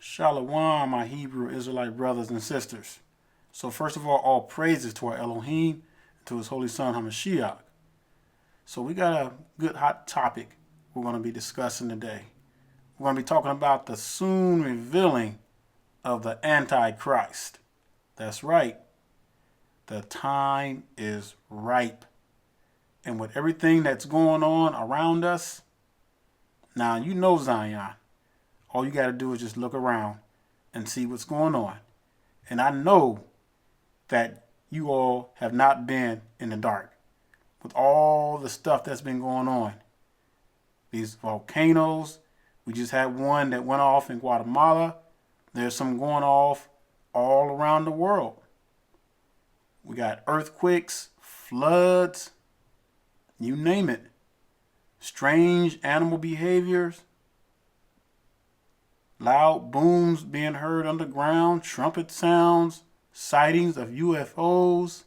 Shalom, my Hebrew Israelite brothers and sisters. So first of all praises to our Elohim, and to his holy son HaMashiach. So we got a good hot topic we're going to be discussing today. We're going to be talking about the soon revealing of the Antichrist. That's right. The time is ripe. And with everything that's going on around us, now you know Zion. All you got to do is just look around and see what's going on. And I know that you all have not been in the dark with all the stuff that's been going on. These volcanoes, we just had one that went off in Guatemala. There's some going off all around the world. We got earthquakes, floods, you name it. Strange animal behaviors. Loud booms being heard underground, trumpet sounds, sightings of UFOs.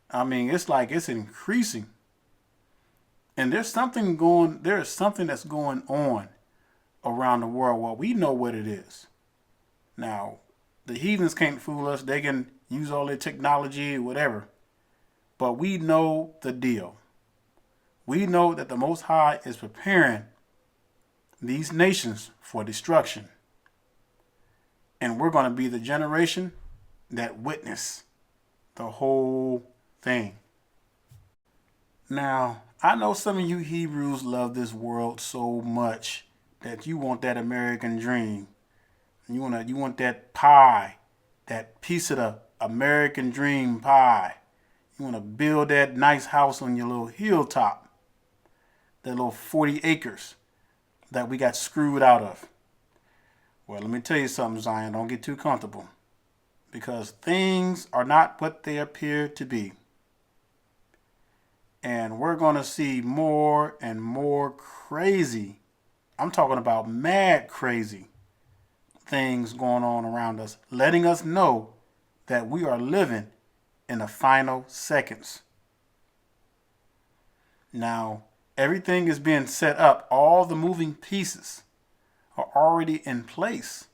I mean, it's like it's increasing. And there is something that's going on around the world. Well, we know what it is. Now, the heathens can't fool us. They can use all their technology or whatever. But we know the deal. We know that the Most High is preparing these nations for destruction. And we're going to be the generation that witness the whole thing. Now, I know some of you Hebrews love this world so much that you want that American dream. You want that pie, that piece of the American dream pie. You want to build that nice house on your little hilltop, that little 40 acres that we got screwed out of. Well, let me tell you something, Zion. Don't get too comfortable, because things are not what they appear to be. And we're going to see more and more crazy, I'm talking about mad crazy things going on around us, letting us know that we are living in the final seconds. Now, everything is being set up. All the moving pieces are already in place.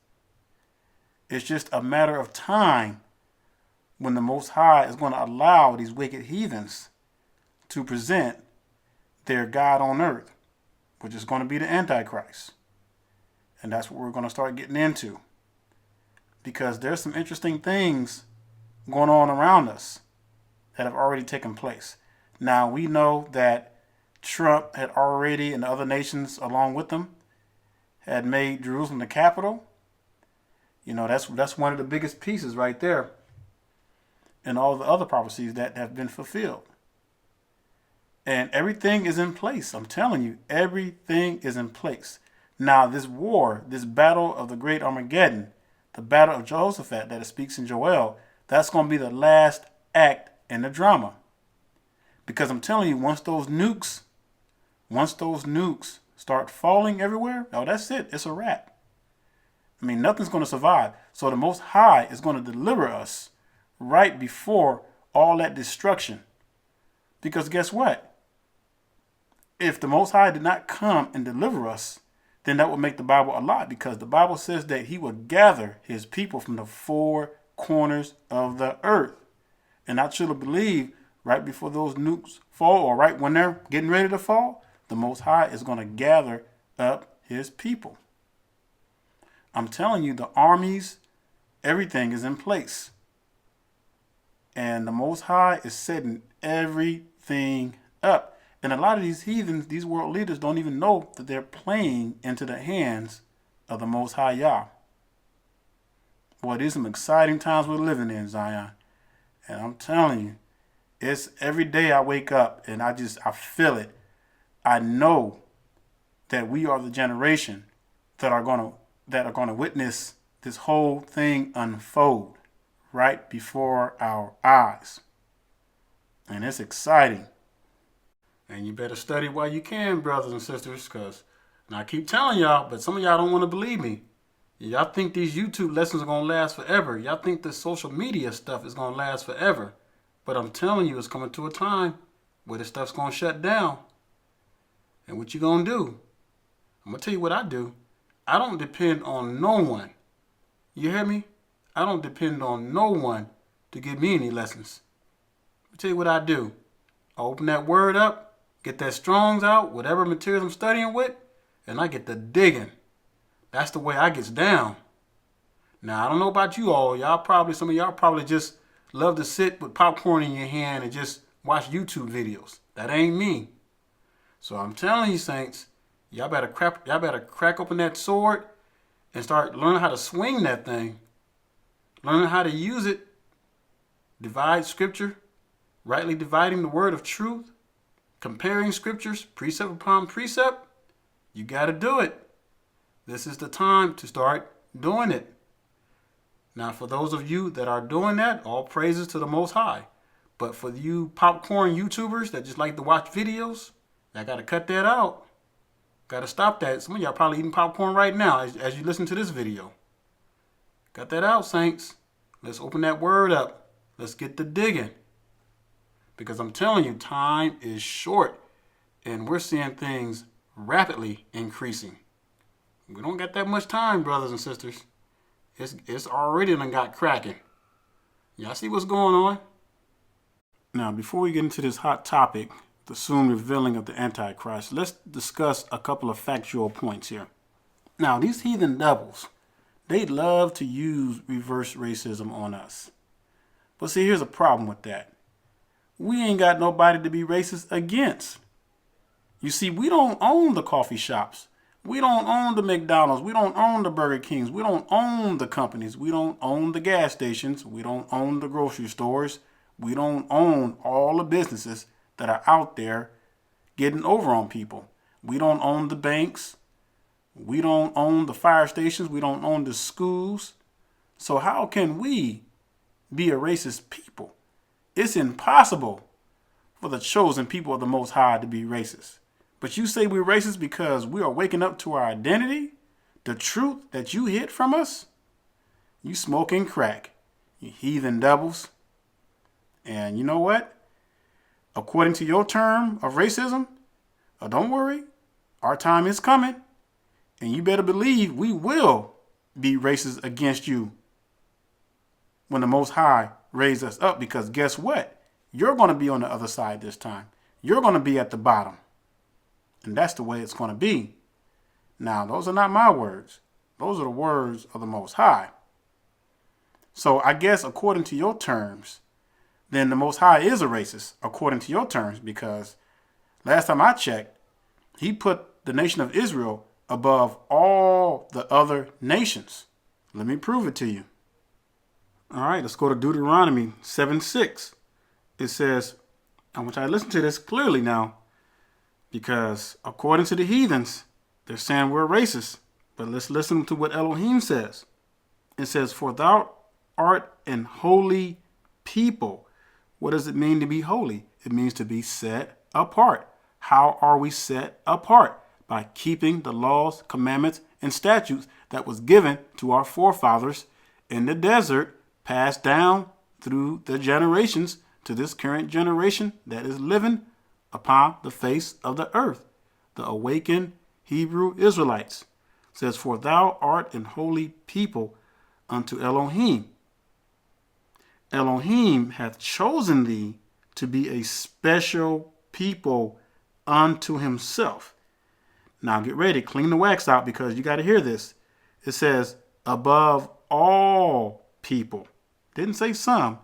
It's just a matter of time when the Most High is going to allow these wicked heathens to present their God on earth, which is going to be the Antichrist. And that's what we're going to start getting into, because there's some interesting things going on around us that have already taken place. Now, we know that Trump had already, and the other nations along with them, had made Jerusalem the capital. You know, that's one of the biggest pieces right there, and all the other prophecies that have been fulfilled. And everything is in place. I'm telling you, everything is in place. Now, this war, this battle of the great Armageddon, the battle of Jehoshaphat that it speaks in Joel, that's going to be the last act in the drama. Because I'm telling you, once those nukes start falling everywhere, oh, that's it. It's a wrap. I mean, nothing's going to survive. So the Most High is going to deliver us right before all that destruction. Because guess what? If the Most High did not come and deliver us, then that would make the Bible a lie, because the Bible says that he will gather his people from the four corners of the earth. And I truly believe right before those nukes fall, or right when they're getting ready to fall, the Most High is going to gather up his people. I'm telling you, the armies, everything is in place. And the Most High is setting everything up. And a lot of these heathens, these world leaders, don't even know that they're playing into the hands of the Most High Yah. Boy, these are some exciting times we're living in, Zion. And I'm telling you, it's every day I wake up and I feel it. I know that we are the generation that are going to witness this whole thing unfold right before our eyes. And it's exciting. And you better study while you can, brothers and sisters, because I keep telling y'all, but some of y'all don't want to believe me. Y'all think these YouTube lessons are going to last forever. Y'all think this social media stuff is going to last forever. But I'm telling you, it's coming to a time where this stuff's going to shut down. And what you going to do? I'm going to tell you what I do. I don't depend on no one. You hear me? I don't depend on no one to give me any lessons. Let me tell you what I do. I open that word up, get that Strong's out, whatever materials I'm studying with, and I get the digging. That's the way I gets down. Now, I don't know about you all. Some of y'all probably just love to sit with popcorn in your hand and just watch YouTube videos. That ain't me. So I'm telling you, saints, y'all better crack open that sword and start learning how to swing that thing. Learning how to use it. Divide scripture. Rightly dividing the word of truth. Comparing scriptures, precept upon precept. You got to do it. This is the time to start doing it. Now, for those of you that are doing that, all praises to the Most High. But for you popcorn YouTubers that just like to watch videos, I got to cut that out. Got to stop that. Some of y'all probably eating popcorn right now as you listen to this video. Cut that out, saints. Let's open that word up. Let's get the digging. Because I'm telling you, time is short. And we're seeing things rapidly increasing. We don't got that much time, brothers and sisters. It's already done got cracking. Y'all see what's going on? Now, before we get into this hot topic, the soon revealing of the Antichrist, let's discuss a couple of factual points here. Now, these heathen devils, they love to use reverse racism on us. But see, here's a problem with that. We ain't got nobody to be racist against. You see, we don't own the coffee shops. We don't own the McDonald's. We don't own the Burger Kings. We don't own the companies. We don't own the gas stations. We don't own the grocery stores. We don't own all the businesses that are out there getting over on people. We don't own the banks. We don't own the fire stations. We don't own the schools. So how can we be a racist people? It's impossible for the chosen people of the Most High to be racist. But you say we're racist because we are waking up to our identity, the truth that you hid from us? You smoking crack, you heathen devils. And you know what? According to your term of racism, don't worry, our time is coming. And you better believe we will be racist against you when the Most High raise us up. Because guess what? You're going to be on the other side this time. You're going to be at the bottom. And that's the way it's going to be. Now, those are not my words. Those are the words of the Most High. So I guess according to your terms, then the Most High is a racist, according to your terms, because last time I checked, he put the nation of Israel above all the other nations. Let me prove it to you. All right, let's go to Deuteronomy 7:6. It says, I want you to listen to this clearly now, because according to the heathens, they're saying we're racist. But let's listen to what Elohim says. It says, for thou art an holy people. What does it mean to be holy? It means to be set apart. How are we set apart? By keeping the laws, commandments, and statutes that was given to our forefathers in the desert, passed down through the generations to this current generation that is living upon the face of the earth, the awakened Hebrew Israelites. It says, for thou art an holy people unto Elohim. Elohim hath chosen thee to be a special people unto himself. Now get ready, clean the wax out, because you got to hear this. It says, above all people. Didn't say some.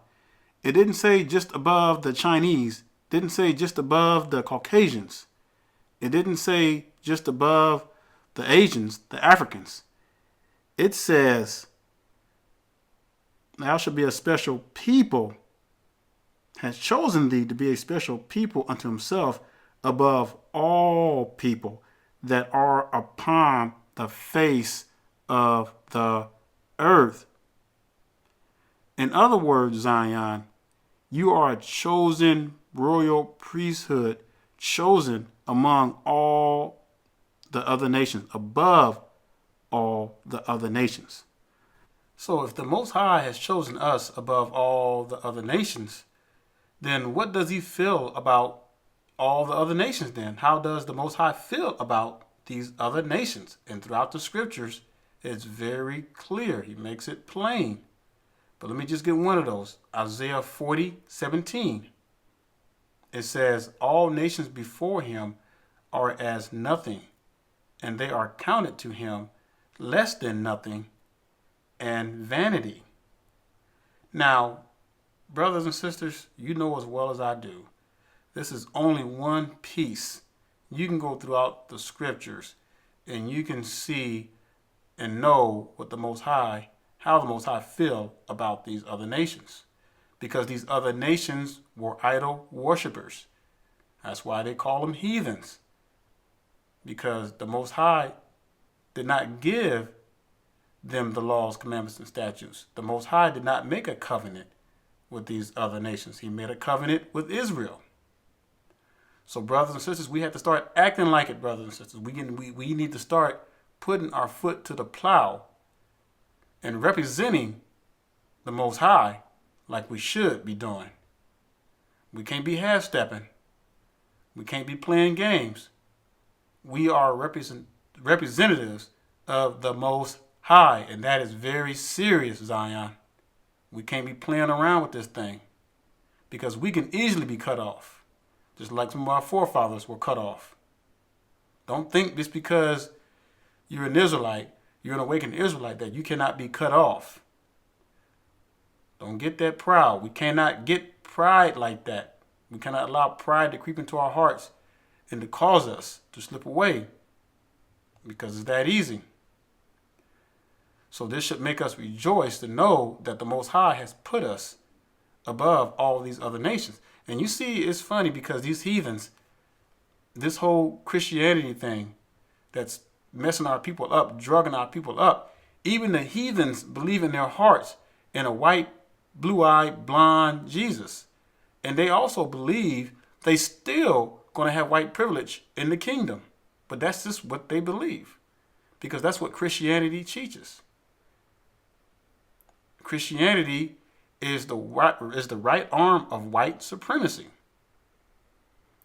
It didn't say just above the Chinese. Didn't say just above the Caucasians. It didn't say just above the Asians, the Africans. It says, thou shalt be a special people, has chosen thee to be a special people unto himself above all people that are upon the face of the earth. In other words, Zion, you are a chosen royal priesthood, chosen among all the other nations, above all the other nations. So if the Most High has chosen us above all the other nations, then what does he feel about all the other nations then? How does the Most High feel about these other nations. And throughout the scriptures, it's very clear. He makes it plain. But let me just get one of those. Isaiah 40:17. It says, all nations before him are as nothing, and they are counted to him less than nothing and vanity. Now, brothers and sisters, you know as well as I do, this is only one piece. You can go throughout the scriptures and you can see and know what the Most High, how the Most High feel about these other nations. Because these other nations were idol worshippers. That's why they call them heathens. Because the Most High did not give them the laws, commandments, and statutes. The Most High did not make a covenant with these other nations. He made a covenant with Israel. So brothers and sisters, we have to start acting like it, brothers and sisters. We need to start putting our foot to the plow and representing the Most High like we should be doing. We can't be half-stepping. We can't be playing games. We are representatives of the Most High, and that is very serious, Zion. We can't be playing around with this thing because we can easily be cut off, just like some of our forefathers were cut off. Don't think just because you're an Israelite, you're an awakened Israelite, that you cannot be cut off. Don't get that proud. We cannot get pride like that. We cannot allow pride to creep into our hearts and to cause us to slip away because it's that easy. So this should make us rejoice to know that the Most High has put us above all these other nations. And you see, it's funny because these heathens, this whole Christianity thing that's messing our people up, drugging our people up, even the heathens believe in their hearts in a white, blue-eyed, blonde Jesus. And they also believe they still going to have white privilege in the kingdom. But that's just what they believe because that's what Christianity teaches. Christianity is the right arm of white supremacy.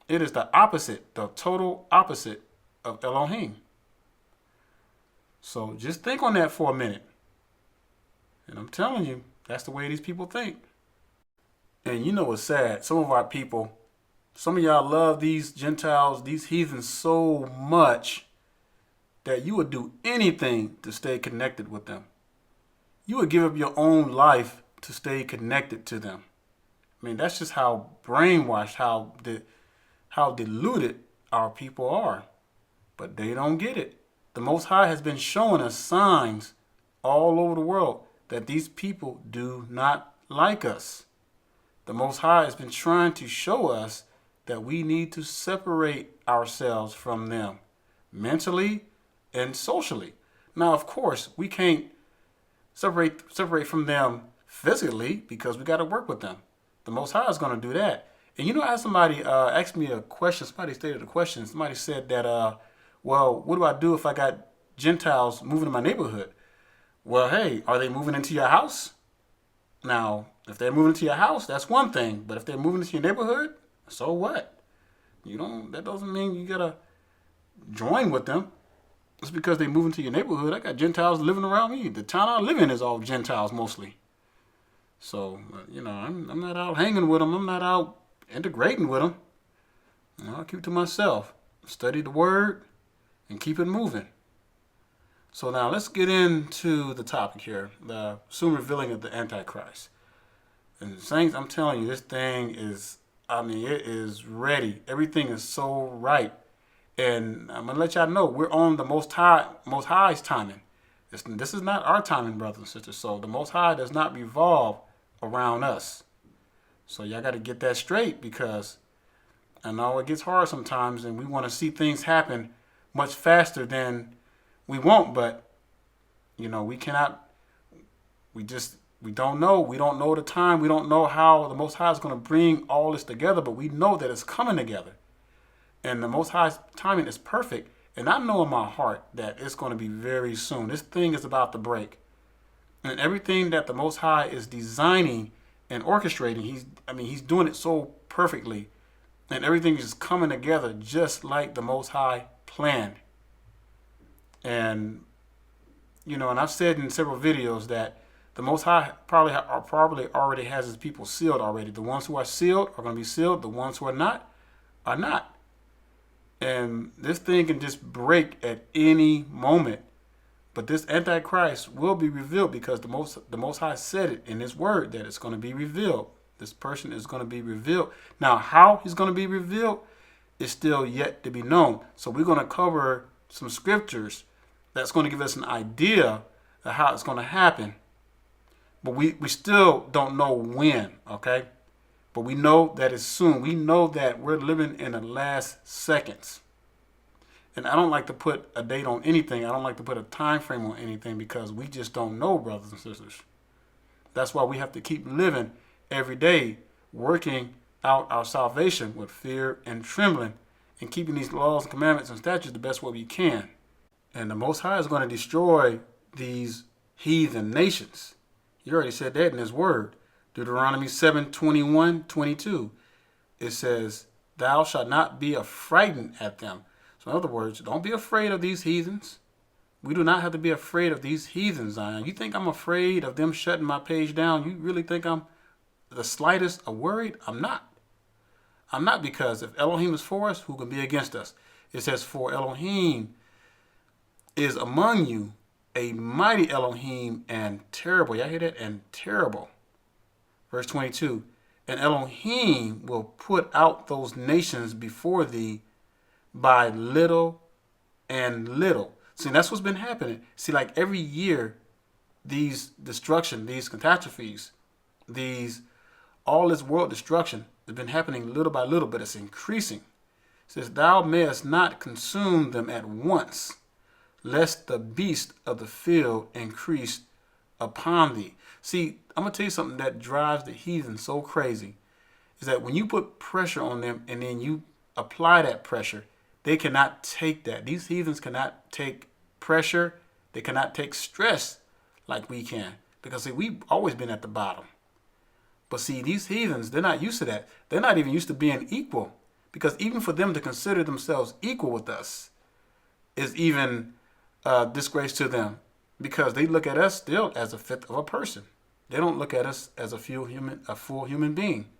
It is the opposite, the total opposite of Elohim. So just think on that for a minute. And I'm telling you, that's the way these people think. And you know what's sad? Some of our people, some of y'all love these Gentiles, these heathens so much that you would do anything to stay connected with them. You would give up your own life to stay connected to them. I mean, that's just how brainwashed, how deluded our people are. But they don't get it. The Most High has been showing us signs all over the world that these people do not like us. The Most High has been trying to show us that we need to separate ourselves from them mentally and socially. Now, of course, we can't separate from them physically because we got to work with them. The Most High is going to do that. And you know, as somebody asked me a question, somebody stated a question. Somebody said that, well, what do I do if I got Gentiles moving in my neighborhood? Well, hey, are they moving into your house? Now, if they're moving into your house, that's one thing. But if they're moving into your neighborhood, so what? That doesn't mean you got to join with them. It's because they move into your neighborhood. I got Gentiles living around me. The town I live in is all Gentiles mostly. So, I'm not out hanging with them. I'm not out integrating with them. I'll keep it to myself. Study the word and keep it moving. So now let's get into the topic here, the soon revealing of the Antichrist. And saints, I'm telling you, this thing is, it is ready. Everything is so right. And I'm going to let y'all know, we're on the Most High's timing. This is not our timing, brothers and sisters. So the Most High does not revolve around us. So y'all got to get that straight because I know it gets hard sometimes and we want to see things happen much faster than we want. But, we cannot, we don't know. We don't know the time. We don't know how the Most High is going to bring all this together, but we know that it's coming together. And the Most High's timing is perfect. And I know in my heart that it's going to be very soon. This thing is about to break. And everything that the Most High is designing and orchestrating, he's doing it so perfectly. And everything is coming together just like the Most High planned. And and I've said in several videos that the Most High probably already has his people sealed already. The ones who are sealed are going to be sealed. The ones who are not are not. And this thing can just break at any moment. But this Antichrist will be revealed because the Most High said it in His Word that it's going to be revealed. This person is going to be revealed. Now, how he's going to be revealed is still yet to be known. So we're going to cover some scriptures that's going to give us an idea of how it's going to happen. But we still don't know when, okay? But we know that it's soon. We know that we're living in the last seconds. And I don't like to put a date on anything. I don't like to put a time frame on anything because we just don't know, brothers and sisters. That's why we have to keep living every day, working out our salvation with fear and trembling and keeping these laws and commandments and statutes the best way we can. And the Most High is going to destroy these heathen nations. He already said that in His Word. Deuteronomy 7:21-22. It says, "Thou shalt not be affrighted at them." So in other words, don't be afraid of these heathens. We do not have to be afraid of these heathens, Zion. You think I'm afraid of them shutting my page down? You really think I'm the slightest of worried? I'm not. I'm not, because if Elohim is for us, who can be against us? It says, "For Elohim is among you, a mighty Elohim and terrible." Y'all hear that? And terrible. Verse 22, "And Elohim will put out those nations before thee by little and little." See, that's what's been happening. See, like every year, these destruction, these catastrophes, all this world destruction has been happening little by little, but it's increasing. It says, "Thou mayest not consume them at once, lest the beast of the field increase upon thee." See, I'm going to tell you something that drives the heathen so crazy, is that when you put pressure on them and then you apply that pressure, they cannot take that. These heathens cannot take pressure. They cannot take stress like we can. Because see, we've always been at the bottom. But see, these heathens, they're not used to that. They're not even used to being equal. Because even for them to consider themselves equal with us is even disgrace to them. Because they look at us still as a fifth of a person. They don't look at us as a full human being.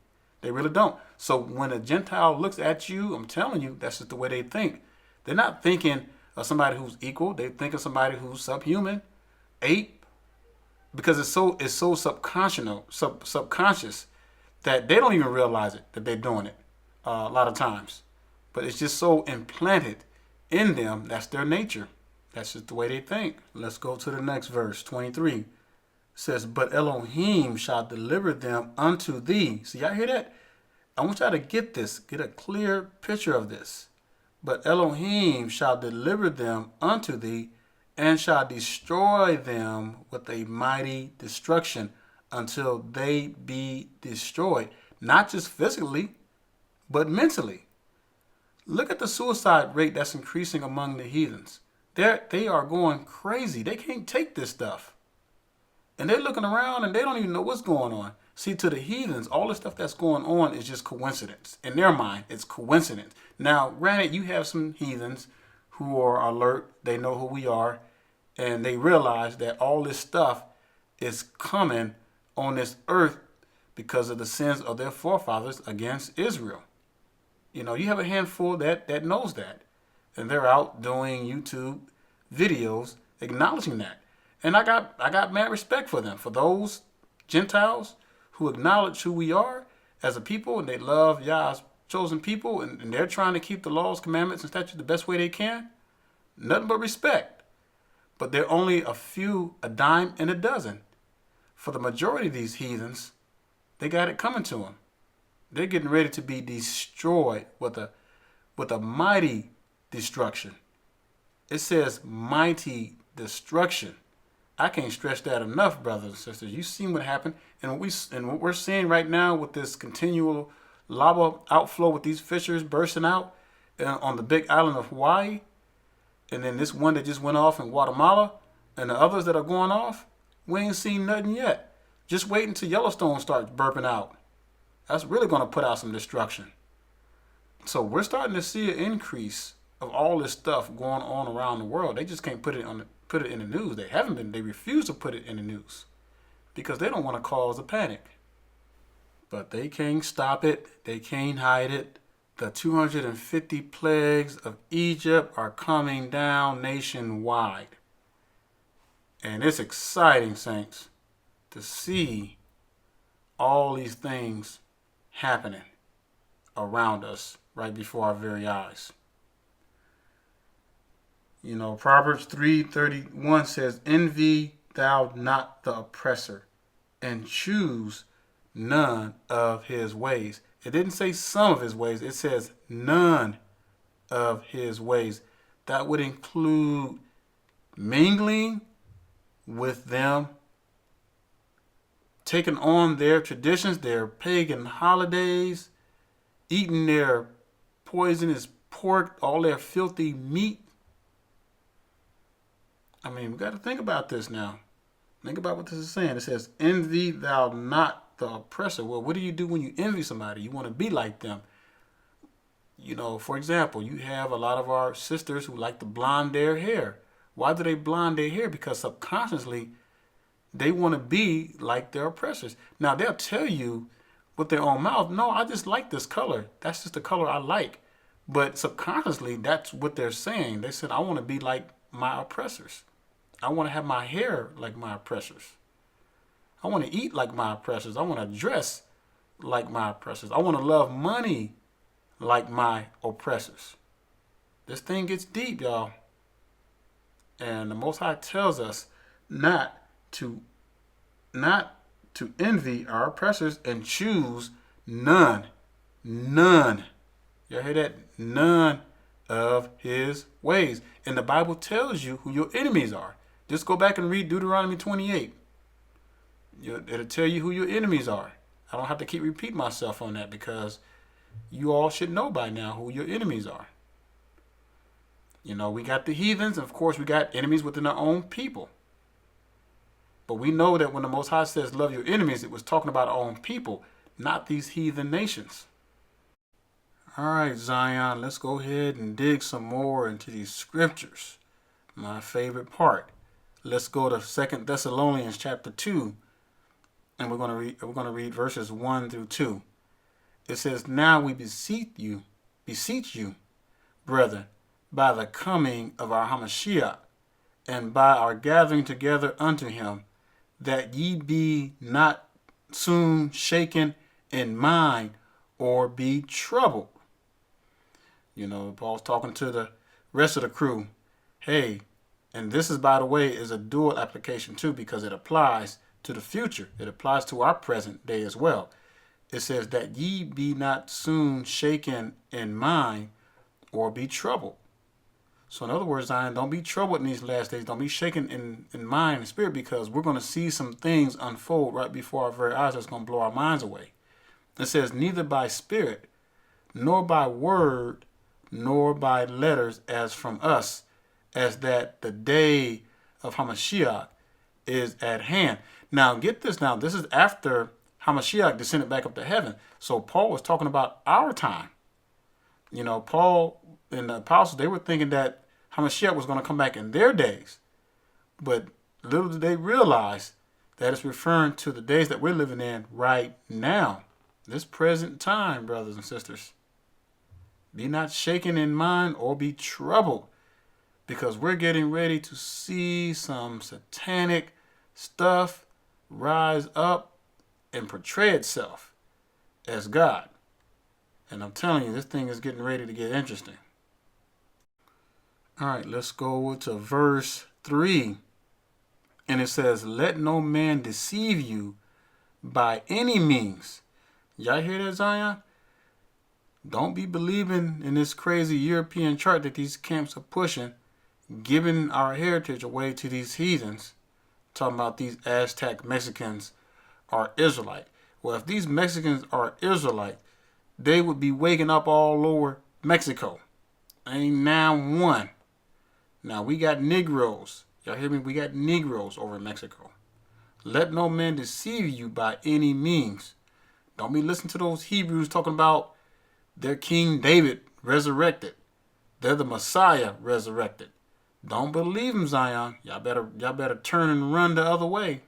They really don't. So when a Gentile looks at you, I'm telling you, that's just the way they think. They're not thinking of somebody who's equal. They think of somebody who's subhuman, ape, because it's so subconscious that they don't even realize it, that they're doing it a lot of times. But it's just so implanted in them. That's their nature. That's just the way they think. Let's go to the next verse, 23. It says, "But Elohim shall deliver them unto thee." See, y'all hear that? I want y'all to get this, get a clear picture of this. "But Elohim shall deliver them unto thee, and shall destroy them with a mighty destruction until they be destroyed." Not just physically, but mentally. Look at the suicide rate that's increasing among the heathens. They are going crazy. They can't take this stuff. And they're looking around and they don't even know what's going on. See, to the heathens, all the stuff that's going on is just coincidence. In their mind, it's coincidence. Now, granted, you have some heathens who are alert. They know who we are. And they realize that all this stuff is coming on this earth because of the sins of their forefathers against Israel. You have a handful that knows that. And they're out doing YouTube videos acknowledging that. And I got mad respect for them, for those Gentiles who acknowledge who we are as a people, and they love Yah's chosen people, and they're trying to keep the laws, commandments, and statutes the best way they can. Nothing but respect. But they're only a dime in a dozen. For the majority of these heathens, they got it coming to them. They're getting ready to be destroyed with a mighty destruction. It says mighty destruction. I can't stress that enough, brothers and sisters. You've seen what happened, and what we're seeing right now with this continual lava outflow, with these fissures bursting out on the big island of Hawaii, and then this one that just went off in Guatemala, and the others that are going off, we ain't seen nothing yet. Just wait until Yellowstone starts burping out. That's really going to put out some destruction. So we're starting to see an increase of all this stuff going on around the world. They just can't put it in the news. They haven't been. They refuse to put it in the news because they don't want to cause a panic. But they can't stop it. They can't hide it. The 250 plagues of Egypt are coming down nationwide. And it's exciting, saints, to see all these things happening around us right before our very eyes. You know, Proverbs 3:31 says, "Envy thou not the oppressor, and choose none of his ways." It didn't say some of his ways. It says none of his ways. That would include mingling with them, taking on their traditions, their pagan holidays, eating their poisonous pork, all their filthy meat. I mean, we got to think about this now. Think about what this is saying. It says, "Envy thou not the oppressor." Well, what do you do when you envy somebody? You want to be like them. You know, for example, you have a lot of our sisters who like to blonde their hair. Why do they blonde their hair? Because subconsciously, they want to be like their oppressors. Now, they'll tell you with their own mouth, "No, I just like this color. That's just the color I like." But subconsciously, that's what they're saying. They said, "I want to be like my oppressors. I want to have my hair like my oppressors. I want to eat like my oppressors. I want to dress like my oppressors. I want to love money like my oppressors." This thing gets deep, y'all. And the Most High tells us not to envy our oppressors and choose none. None. Y'all hear that? None of his ways. And the Bible tells you who your enemies are. Just go back and read Deuteronomy 28. It'll tell you who your enemies are. I don't have to keep repeating myself on that because you all should know by now who your enemies are. You know, we got the heathens, and of course we got enemies within our own people. But we know that when the Most High says love your enemies, it was talking about our own people, not these heathen nations. All right, Zion, let's go ahead and dig some more into these scriptures. My favorite part. Let's go to 2 Thessalonians chapter 2, and we're going to read verses 1 through 2. It says, "Now we beseech you, brethren, by the coming of our Hamashiach, and by our gathering together unto him, that ye be not soon shaken in mind or be troubled." You know, Paul's talking to the rest of the crew. Hey, and this is, by the way, is a dual application too, because it applies to the future. It applies to our present day as well. It says that ye be not soon shaken in mind or be troubled. So in other words, Zion, don't be troubled in these last days. Don't be shaken in mind and spirit, because we're going to see some things unfold right before our very eyes that's going to blow our minds away. It says, "Neither by spirit, nor by word, nor by letters as from us, as that the day of Hamashiach is at hand." Now, get this now. This is after Hamashiach descended back up to heaven. So Paul was talking about our time. You know, Paul and the apostles, they were thinking that Hamashiach was going to come back in their days. But little did they realize that it's referring to the days that we're living in right now. This present time, brothers and sisters. Be not shaken in mind or be troubled, because we're getting ready to see some satanic stuff rise up and portray itself as God. And I'm telling you, this thing is getting ready to get interesting. All right, let's go to verse 3. And it says, "Let no man deceive you by any means." Y'all hear that, Zion? Don't be believing in this crazy European chart that these camps are pushing, giving our heritage away to these heathens, talking about these Aztec Mexicans are Israelite. Well, if these Mexicans are Israelite, they would be waking up all over Mexico. Ain't now one. Now we got Negroes. Y'all hear me? We got Negroes over in Mexico. Let no man deceive you by any means. Don't be listening to those Hebrews talking about their King David resurrected. They're the Messiah resurrected. Don't believe them, Zion. Y'all better turn and run the other way.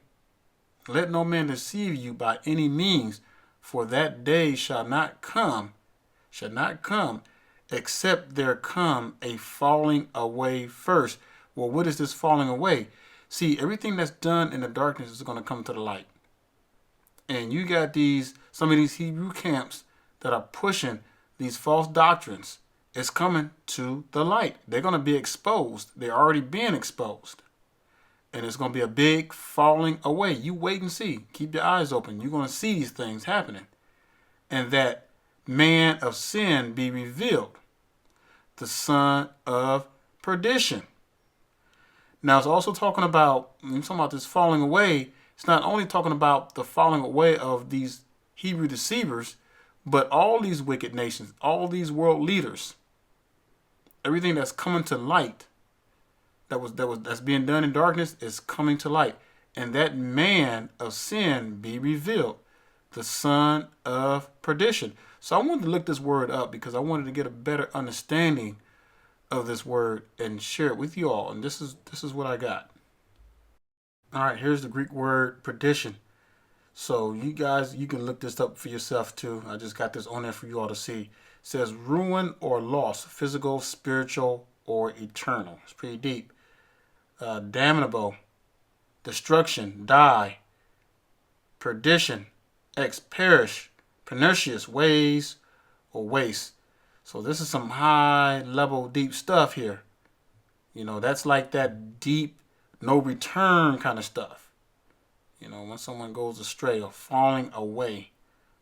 Let no man deceive you by any means, for that day shall not come, except there come a falling away first. Well, what is this falling away? See, everything that's done in the darkness is going to come to the light. And you got some of these Hebrew camps that are pushing these false doctrines. It's coming to the light. They're going to be exposed. They're already being exposed. And it's going to be a big falling away. You wait and see. Keep your eyes open. You're going to see these things happening. And that man of sin be revealed, the son of perdition. Now, it's also talking about, when you're talking about this falling away, it's not only talking about the falling away of these Hebrew deceivers, but all these wicked nations, all these world leaders, everything that's coming to light, that's being done in darkness is coming to light. And that man of sin be revealed, the son of perdition. So I wanted to look this word up because I wanted to get a better understanding of this word and share it with you all. And this is what I got. All right, here's the Greek word perdition. So you guys, you can look this up for yourself too. I just got this on there for you all to see. It says ruin or loss, physical, spiritual, or eternal. It's pretty deep. Damnable, destruction, die, perdition, perish, pernicious, ways, or waste. So this is some high level, deep stuff here. You know, that's like that deep, no return kind of stuff. You know, when someone goes astray or falling away,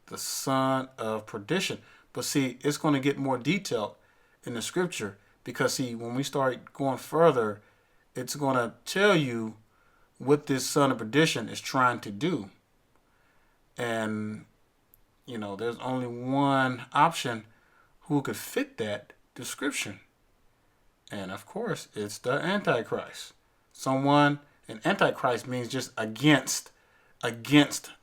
the son of perdition. But see, it's going to get more detailed in the scripture because, see, when we start going further, it's going to tell you what this son of perdition is trying to do. And, you know, there's only one option who could fit that description. And, of course, it's the Antichrist. And Antichrist means just against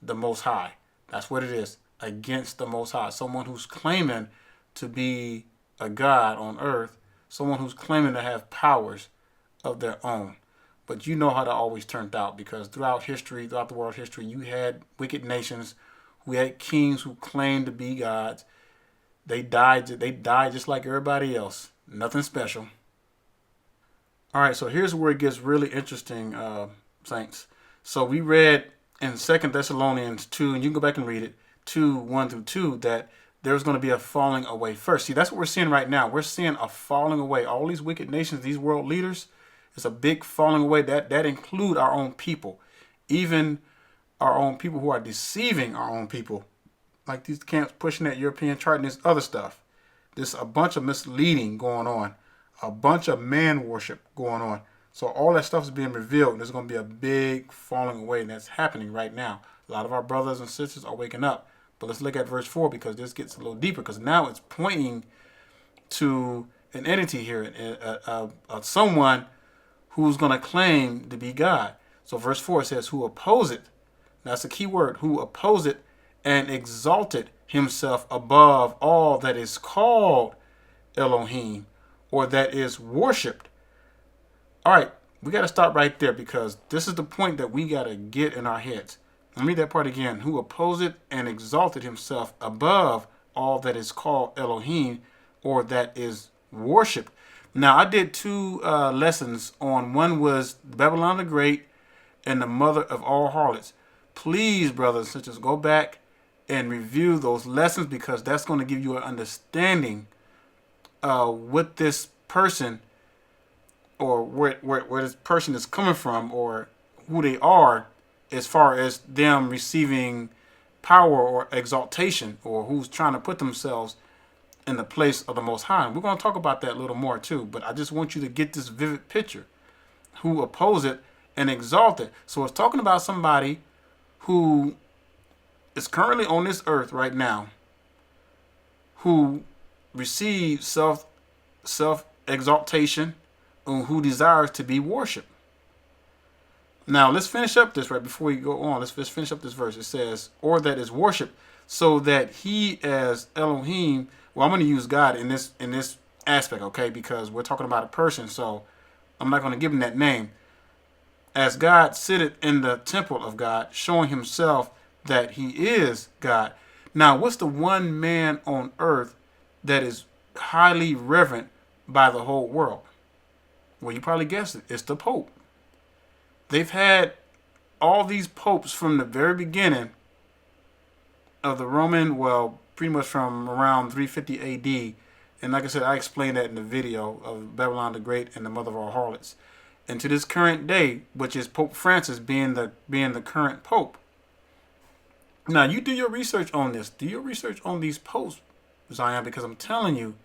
the Most High. That's what it is, against the Most High. Someone who's claiming to be a God on earth, someone who's claiming to have powers of their own. But you know how that always turned out, because throughout the world history, you had wicked nations who had kings who claimed to be gods. They died just like everybody else. Nothing special. All right, so here's where it gets really interesting, saints. So we read in 2 Thessalonians 2, and you can go back and read it, 2, 1 through 2, that there's going to be a falling away first. See, that's what we're seeing right now. We're seeing a falling away. All these wicked nations, these world leaders, it's a big falling away. That include our own people, even our own people who are deceiving our own people, like these camps pushing that European chart and this other stuff. There's a bunch of misleading going on, a bunch of man worship going on. So all that stuff is being revealed. There's going to be a big falling away, and that's happening right now. A lot of our brothers and sisters are waking up. But let's look at verse 4 because this gets a little deeper, because now it's pointing to an entity here, someone who's going to claim to be God. So verse 4 says, who opposeth, that's a key word, who opposeth and exalted himself above all that is called Elohim, or that is worshipped. All right, we got to stop right there, because this is the point that we got to get in our heads. Let me read that part again. Who opposeth and exalted himself above all that is called Elohim, or that is worshipped. Now, I did two lessons on, one was Babylon the Great and the mother of all harlots. Please, brothers and sisters, go back and review those lessons, because that's going to give you an understanding what this person, or where this person is coming from, or who they are, as far as them receiving power or exaltation, or who's trying to put themselves in the place of the Most High. And we're going to talk about that a little more too, but I just want you to get this vivid picture. Who oppose it and exalt it. So it's talking about somebody who is currently on this earth right now, who receives self-exaltation, and who desires to be worshipped. Now, let's finish up this right before we go on. Let's finish up this verse. It says, or that is worshipped, so that he as Elohim, well, I'm going to use God in this aspect, okay? Because we're talking about a person, so I'm not going to give him that name. As God sitteth in the temple of God, showing himself that he is God. Now, what's the one man on earth that is highly reverent by the whole world? Well, you probably guessed it. It's the Pope. They've had all these popes from the very beginning of the Roman, well, pretty much from around 350 AD. And like I said, I explained that in the video of Babylon the Great and the mother of all harlots. And to this current day, which is Pope Francis being the current pope. Now, you do your research on this. Do your research on these popes, Zion, because I'm telling you,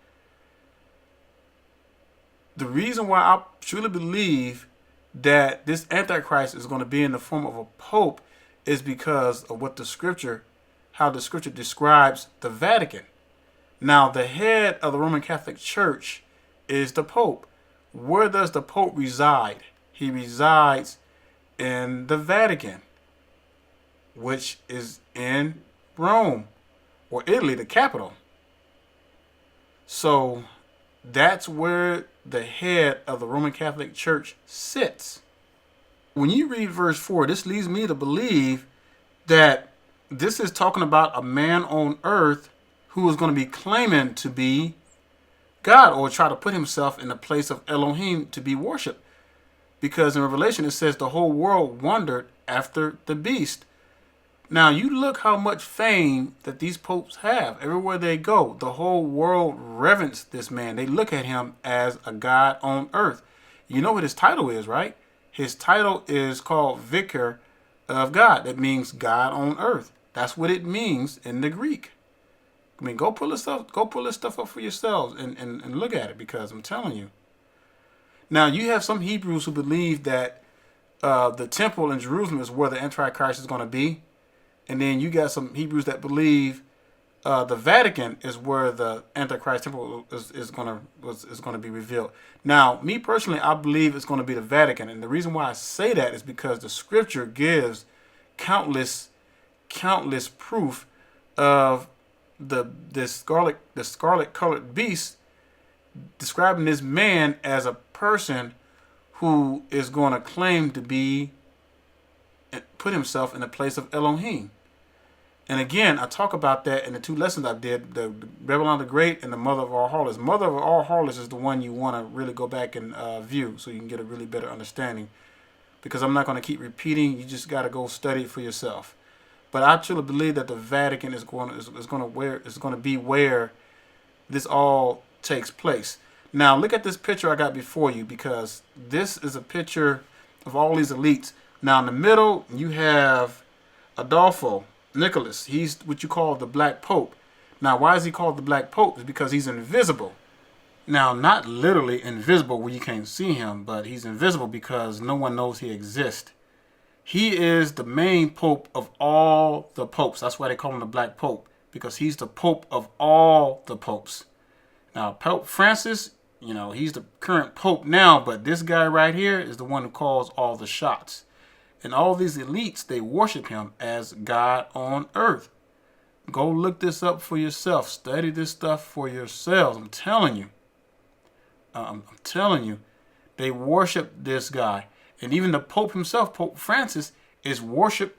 the reason why I truly believe that this Antichrist is going to be in the form of a pope is because of what the scripture, how the scripture describes the Vatican. Now, the head of the Roman Catholic Church is the Pope. Where does the Pope reside? He resides in the Vatican, which is in Rome, or Italy, the capital. So that's where the head of the Roman Catholic Church sits. When you read verse 4, this leads me to believe that this is talking about a man on earth who is going to be claiming to be God, or try to put himself in the place of Elohim to be worshipped. Because in Revelation it says the whole world wondered after the beast. Now you look how much fame that these popes have. Everywhere they go, the whole world reverence this man. They look at him as a God on earth. You know what his title is, right? His title is called Vicar of God. That means God on earth. That's what it means in the Greek. I mean, go pull this stuff up for yourselves and look at it, because I'm telling you. Now, you have some Hebrews who believe that the temple in Jerusalem is where the Antichrist is going to be. And then you got some Hebrews that believe the Vatican is where the Antichrist temple is going to be revealed. Now, me personally, I believe it's going to be the Vatican. And the reason why I say that is because the scripture gives countless proof of the scarlet colored beast, describing this man as a person who is going to claim to be, put himself in the place of Elohim. And again, I talk about that in the two lessons I did, the Babylon the Great and the mother of all harlots. Mother of all harlots is the one you want to really go back and view, so you can get a really better understanding. Because I'm not going to keep repeating. You just got to go study it for yourself. But I truly believe that the Vatican is going to be where this all takes place. Now, look at this picture I got before you, because this is a picture of all these elites. Now, in the middle, you have Adolfo Nicholas. He's what you call the Black Pope. Now, why is he called the Black Pope? It's because he's invisible. Now, not literally invisible where you can't see him, but he's invisible because no one knows he exists. He is the main pope of all the popes. That's why they call him the Black Pope, because he's the pope of all the popes. Now, Pope Francis, he's the current pope now, but this guy right here is the one who calls all the shots. And all these elites, they worship him as God on earth. Go look this up for yourself. Study this stuff for yourselves. I'm telling you. They worship this guy. And even the Pope himself, Pope Francis, is worshipped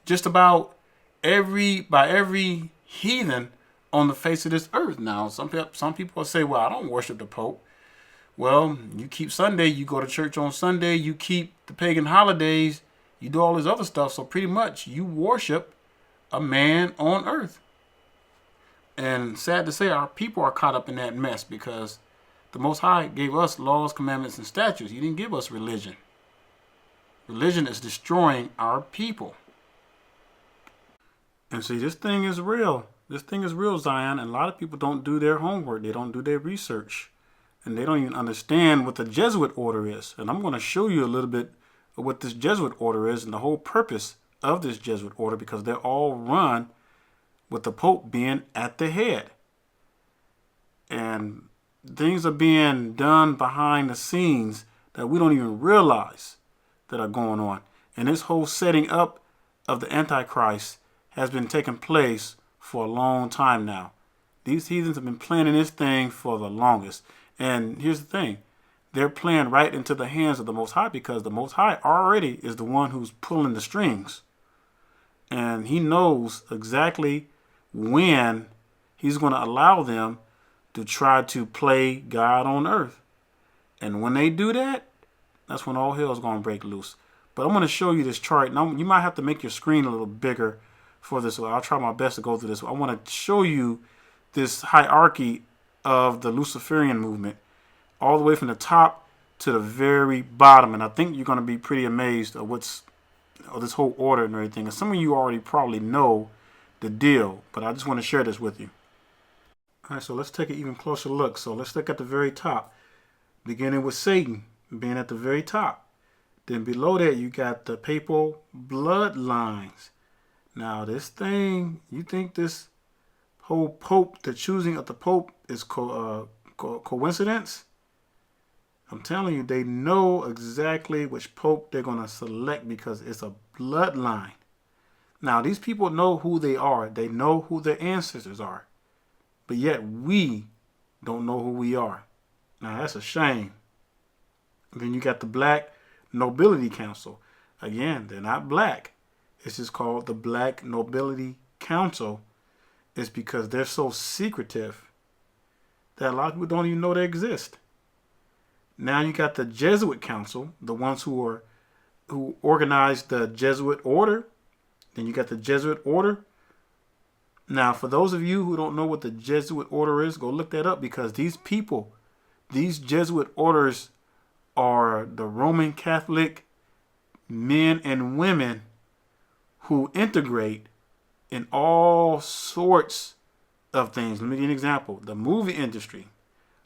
just about by every heathen on the face of this earth. Now, some people say, well, I don't worship the Pope. Well, you keep Sunday, you go to church on Sunday, you keep the pagan holidays, you do all this other stuff. So pretty much you worship a man on earth. And sad to say, our people are caught up in that mess, because the Most High gave us laws, commandments, and statutes. He didn't give us religion. Religion is destroying our people. And see, this thing is real. This thing is real, Zion. And a lot of people don't do their homework. They don't do their research. And they don't even understand what the Jesuit order is. And I'm going to show you a little bit of what this Jesuit order is and the whole purpose of this Jesuit order, because they're all run with the Pope being at the head. And things are being done behind the scenes that we don't even realize that are going on. And this whole setting up of the Antichrist has been taking place for a long time now. These heathens have been planning this thing for the longest. And here's the thing. They're playing right into the hands of the Most High because the Most High already is the one who's pulling the strings. And he knows exactly when he's going to allow them to try to play God on earth. And when they do that, that's when all hell is going to break loose. But I'm going to show you this chart. Now, you might have to make your screen a little bigger for this. I'll try my best to go through this. I want to show you this hierarchy of the Luciferian movement all the way from the top to the very bottom. And I think you're going to be pretty amazed at this whole order and everything. And some of you already probably know the deal, but I just want to share this with you. All right, so let's take an even closer look. So let's look at the very top, beginning with Satan being at the very top. Then below that, you got the papal bloodlines. Now, this thing, you think this whole pope, the choosing of the pope is coincidence? I'm telling you, they know exactly which pope they're going to select because it's a bloodline. Now, these people know who they are. They know who their ancestors are. But yet, we don't know who we are. Now, that's a shame. And then you got the Black Nobility Council. Again, they're not black. It's just called the Black Nobility Council. It's because they're so secretive that a lot of people don't even know they exist. Now you got the Jesuit Council, the ones who organized the Jesuit order. Then you got the Jesuit order. Now, for those of you who don't know what the Jesuit order is, go look that up because these people, these Jesuit orders are the Roman Catholic men and women who integrate in all sorts of things. Let me give you an example. The movie industry,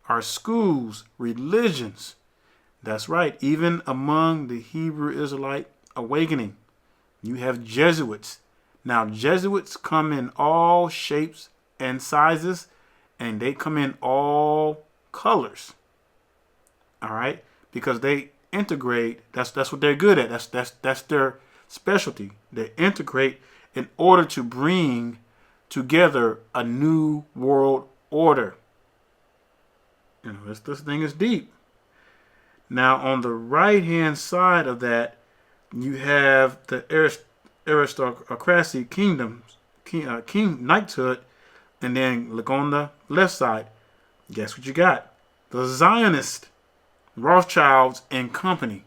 our schools, religions. That's right. Even among the Hebrew Israelite awakening, you have Jesuits. Now, Jesuits come in all shapes and sizes, and they come in all colors. All right? Because they integrate. That's what they're good at. That's their specialty. They integrate in order to bring together a new world order. You know, this thing is deep. Now, on the right-hand side of that, you have the aristocracy kingdoms, king knighthood, and then look on the left side. Guess what you got? The Zionist, Rothschilds and company.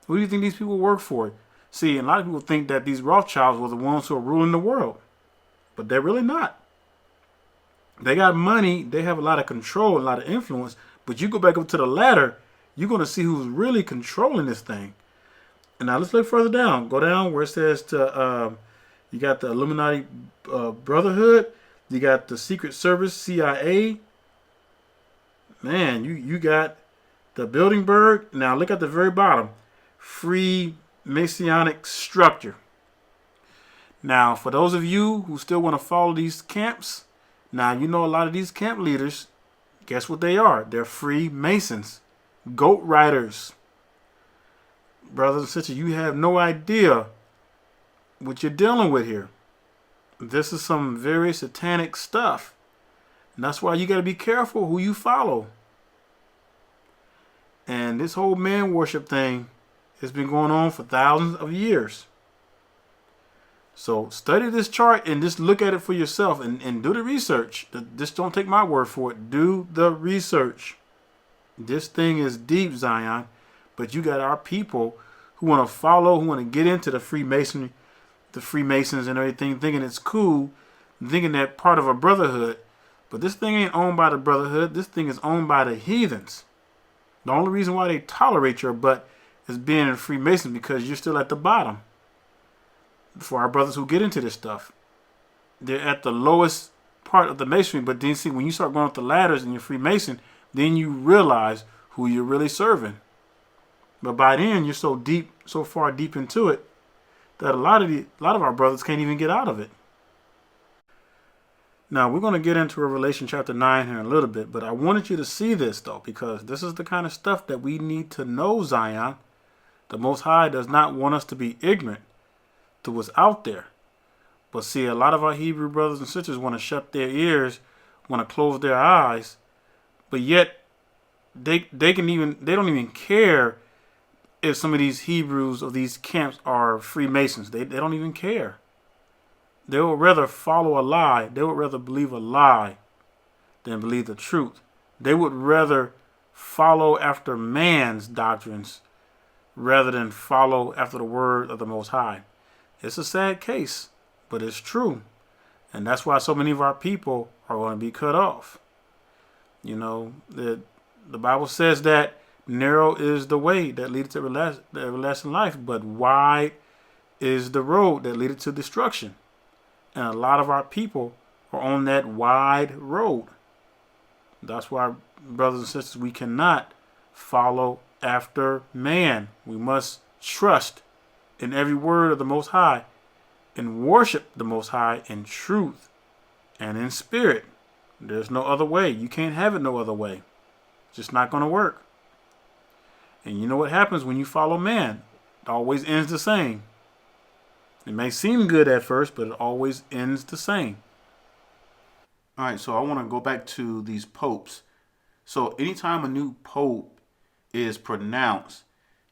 Who do you think these people work for? See, a lot of people think that these Rothschilds were the ones who are ruling the world, but they're really not. They got money, they have a lot of control, a lot of influence, but you go back up to the ladder, you're going to see who's really controlling this thing. And now let's look further down. Go down where it says you got the Illuminati Brotherhood, you got the Secret Service, CIA. Man, you got the Bilderberg. Now look at the very bottom. Free Masonic structure. Now, for those of you who still want to follow these camps, now you know a lot of these camp leaders, guess what they are? They're free Masons, goat riders. Brothers and sisters, you have no idea what you're dealing with here. This is some very satanic stuff. And that's why you got to be careful who you follow. And this whole man worship thing has been going on for thousands of years. So study this chart and just look at it for yourself and do the research. Just don't take my word for it. Do the research. This thing is deep, Zion. But you got our people who want to follow, who want to get into the Freemasonry, the Freemasons and everything, thinking it's cool, thinking that part of a brotherhood. But this thing ain't owned by the brotherhood. This thing is owned by the heathens. The only reason why they tolerate your butt is being a Freemason because you're still at the bottom. For our brothers who get into this stuff, they're at the lowest part of the masonry. But then see, when you start going up the ladders and you're Freemason, then you realize who you're really serving. But by then you're so deep, so far deep into it that a lot of our brothers can't even get out of it. Now we're going to get into Revelation chapter 9 here in a little bit, but I wanted you to see this though, because this is the kind of stuff that we need to know, Zion. The Most High does not want us to be ignorant to what's out there. But see, a lot of our Hebrew brothers and sisters want to shut their ears, want to close their eyes, but yet they don't even care if some of these Hebrews of these camps are Freemasons. They don't even care. They would rather follow a lie. They would rather believe a lie than believe the truth. They would rather follow after man's doctrines rather than follow after the word of the Most High. It's a sad case, but it's true. And that's why so many of our people are going to be cut off. You know, the Bible says that narrow is the way that leads to everlasting life, but wide is the road that leads to destruction. And a lot of our people are on that wide road. That's why, brothers and sisters, we cannot follow after man. We must trust in every word of the Most High and worship the Most High in truth and in spirit. There's no other way. You can't have it no other way. It's just not going to work. And you know what happens when you follow man? It always ends the same. It may seem good at first, but it always ends the same. All right, so I want to go back to these popes. So anytime a new pope is pronounced,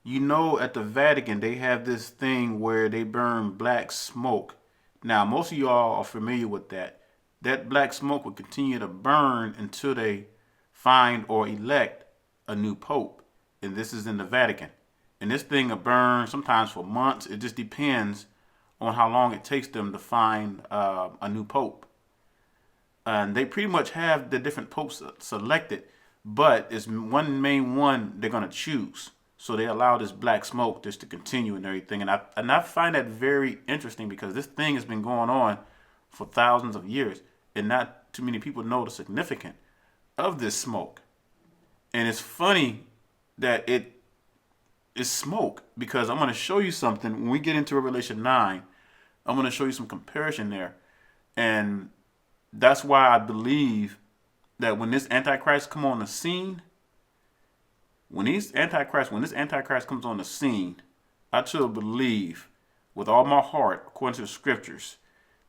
you know, at the Vatican, they have this thing where they burn black smoke. Now, most of y'all are familiar with that. That black smoke will continue to burn until they find or elect a new pope. And this is in the Vatican. And this thing will burn sometimes for months. It just depends on how long it takes them to find a new pope. And they pretty much have the different popes selected, but it's one main one they're going to choose. So they allow this black smoke just to continue and everything. And I find that very interesting because this thing has been going on for thousands of years. And not too many people know the significance of this smoke. And it's funny that it is smoke because I'm going to show you something. When we get into Revelation 9, I'm going to show you some comparison there. And that's why I believe that when this Antichrist come on the scene, when this Antichrist comes on the scene, I truly believe with all my heart, according to the scriptures,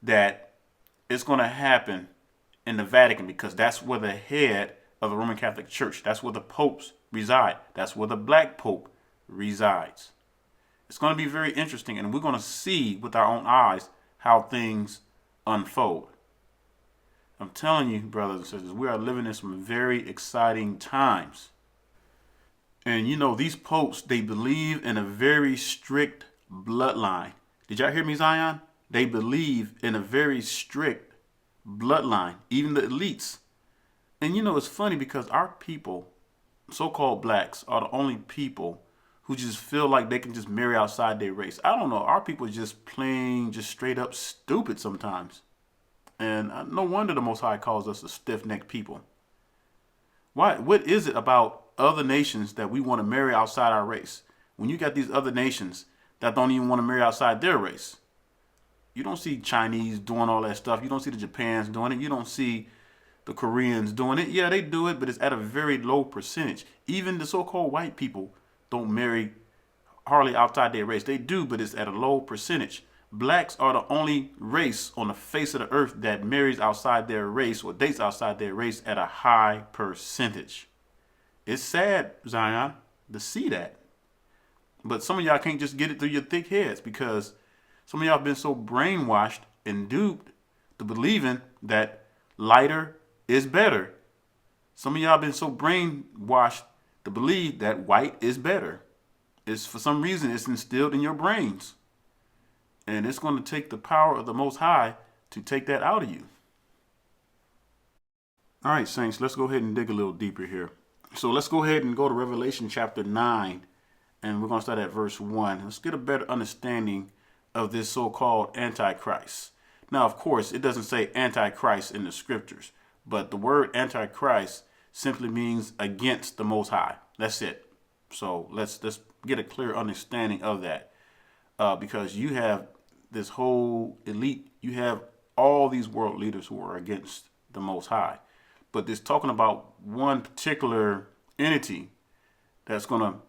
that it's going to happen in the Vatican because that's where the head of the Roman Catholic Church, that's where the popes reside. That's where the black pope resides. It's going to be very interesting, and we're going to see with our own eyes how things unfold. I'm telling you, brothers and sisters, we are living in some very exciting times. And you know, these popes, they believe in a very strict bloodline. Did y'all hear me, Zion? They believe in a very strict bloodline, even the elites. And you know, it's funny because our people, so-called blacks, are the only people who just feel like they can just marry outside their race. I don't know. Our people are just plain, just straight up stupid sometimes. And no wonder the Most High calls us a stiff-necked people. Why? What is it about other nations that we want to marry outside our race? When you got these other nations that don't even want to marry outside their race. You don't see Chinese doing all that stuff. You don't see the Japans doing it. You don't see the Koreans doing it. Yeah, they do it, but it's at a very low percentage. Even the so-called white people don't marry hardly outside their race. They do, but it's at a low percentage. Blacks are the only race on the face of the earth that marries outside their race or dates outside their race at a high percentage. It's sad, Zion, to see that. But some of y'all can't just get it through your thick heads because some of y'all have been so brainwashed and duped to believing that lighter is better. Some of y'all have been so brainwashed to believe that white is better. It's for some reason it's instilled in your brains. And it's going to take the power of the Most High to take that out of you. All right, saints, let's go ahead and dig a little deeper here. So let's go ahead and go to Revelation chapter 9. And we're going to start at verse 1. Let's get a better understanding of this so-called Antichrist. Now, of course, it doesn't say Antichrist in the scriptures. But the word Antichrist simply means against the Most High. That's it. So let's get a clear understanding of that. Because you have this whole elite, you have all these world leaders who are against the Most High. But this talking about one particular entity that's going to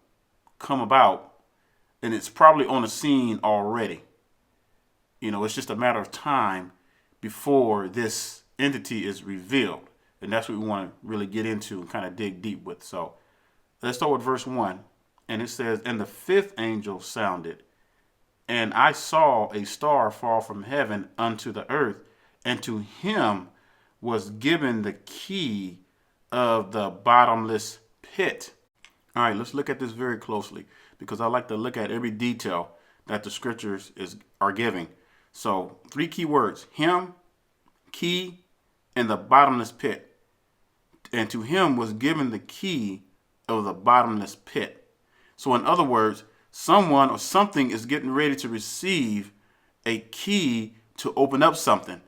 come about, and it's probably on the scene already. You know, it's just a matter of time before this entity is revealed. And that's what we want to really get into and kind of dig deep with. So Let's start with verse 1. And it says, and the fifth angel sounded, and I saw a star fall from heaven unto the earth, and to him was given the key of the bottomless pit. All right, let's look at this very closely, because I like to look at every detail that the scriptures are giving. So 3 key words: him, key, and the bottomless pit. And to him was given the key of the bottomless pit. So in other words, someone or something is getting ready to receive a key to open up something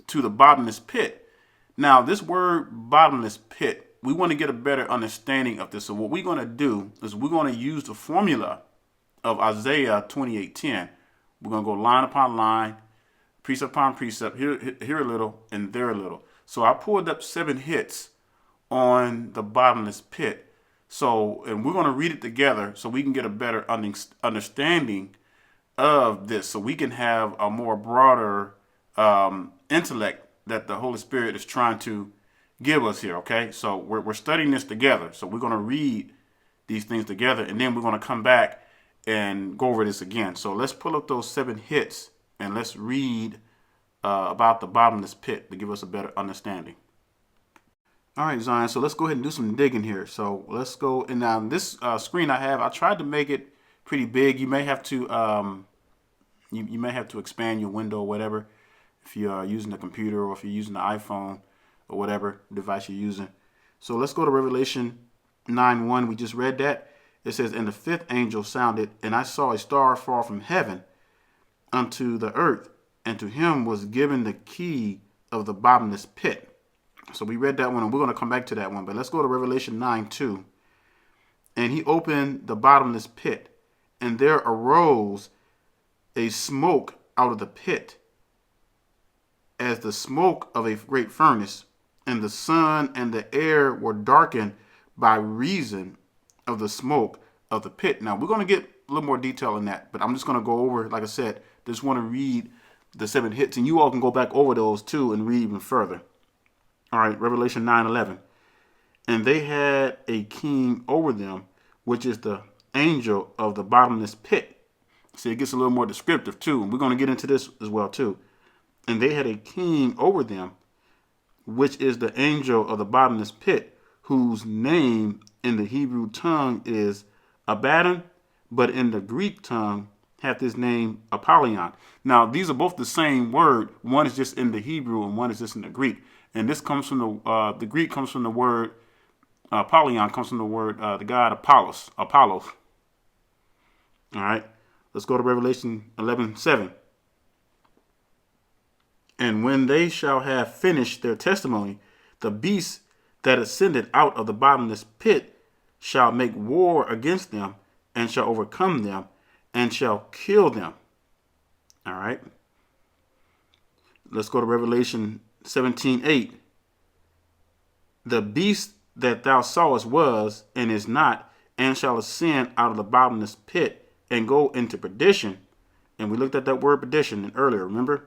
to the bottomless pit. Now, this word bottomless pit, we want to get a better understanding of this. So what we're going to do is we're going to use the formula of Isaiah 28:10. We're going to go line upon line, precept upon precept, here a little and there a little. So I pulled up 7 hits on the bottomless pit. So, and we're going to read it together so we can get a better understanding of this, so we can have a more broader intellect that the Holy Spirit is trying to give us here. Okay, so we're studying this together. So we're going to read these things together, and then we're going to come back and go over this again. So let's pull up those 7 hits and let's read about the bottomless pit to give us a better understanding. All right, Zion, so let's go ahead and do some digging here. So let's go, and now this screen I tried to make it pretty big. You may have to you may have to expand your window or whatever if you're using a computer, or if you're using the iPhone or whatever device you're using. So let's go to Revelation 9:1. We just read that. It says, and the fifth angel sounded, and I saw a star fall from heaven unto the earth, and to him was given the key of the bottomless pit. So we read that one, and we're going to come back to that one. But let's go to Revelation 9:2. And he opened the bottomless pit, and there arose a smoke out of the pit, as the smoke of a great furnace, and the sun and the air were darkened by reason of the smoke of the pit. Now, we're going to get a little more detail in that, but I'm just going to go over, like I said, just want to read the 7 hits, and you all can go back over those too and read even further. All right, Revelation 9:11. And they had a king over them, which is the angel of the bottomless pit. See, it gets a little more descriptive too, and we're going to get into this as well too. And they had a king over them, which is the angel of the bottomless pit, whose name in the Hebrew tongue is Abaddon, but in the Greek tongue hath his name Apollyon. Now, these are both the same word. One is just in the Hebrew and one is just in the Greek. And this comes from the Greek comes from the word Apollyon, comes from the word the god Apollos. All right, let's go to Revelation 11:7. And when they shall have finished their testimony, the beast that ascended out of the bottomless pit shall make war against them, and shall overcome them, and shall kill them. All right, let's go to Revelation 17:8. The beast that thou sawest was, and is not, and shall ascend out of the bottomless pit, and go into perdition. And we looked at that word perdition earlier, remember?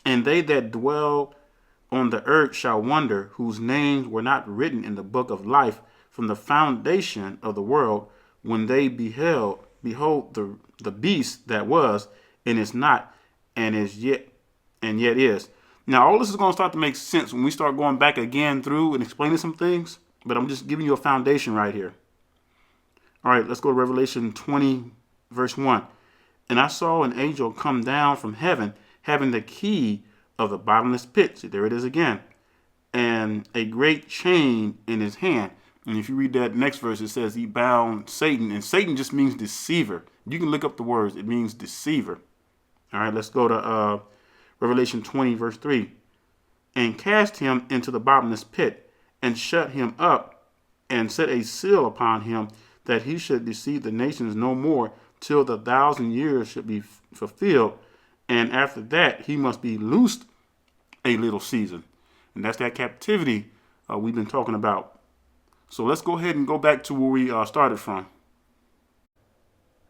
And they that dwell on the earth shall wonder, whose names were not written in the book of life from the foundation of the world, when they behold the beast that was, and is not, and yet is. Now, all this is going to start to make sense when we start going back again through and explaining some things, but I'm just giving you a foundation right here. All right, let's go to Revelation 20, verse 1. And I saw an angel come down from heaven, having the key of the bottomless pit. See, there it is again. And a great chain in his hand. And if you read that next verse, it says he bound Satan. And Satan just means deceiver. You can look up the words. It means deceiver. All right, let's go to Revelation 20, verse 3. And cast him into the bottomless pit, and shut him up, and set a seal upon him, that he should deceive the nations no more, till the 1,000 years should be fulfilled. And after that, he must be loosed a little season. And that's that captivity we've been talking about. So let's go ahead and go back to where we started from.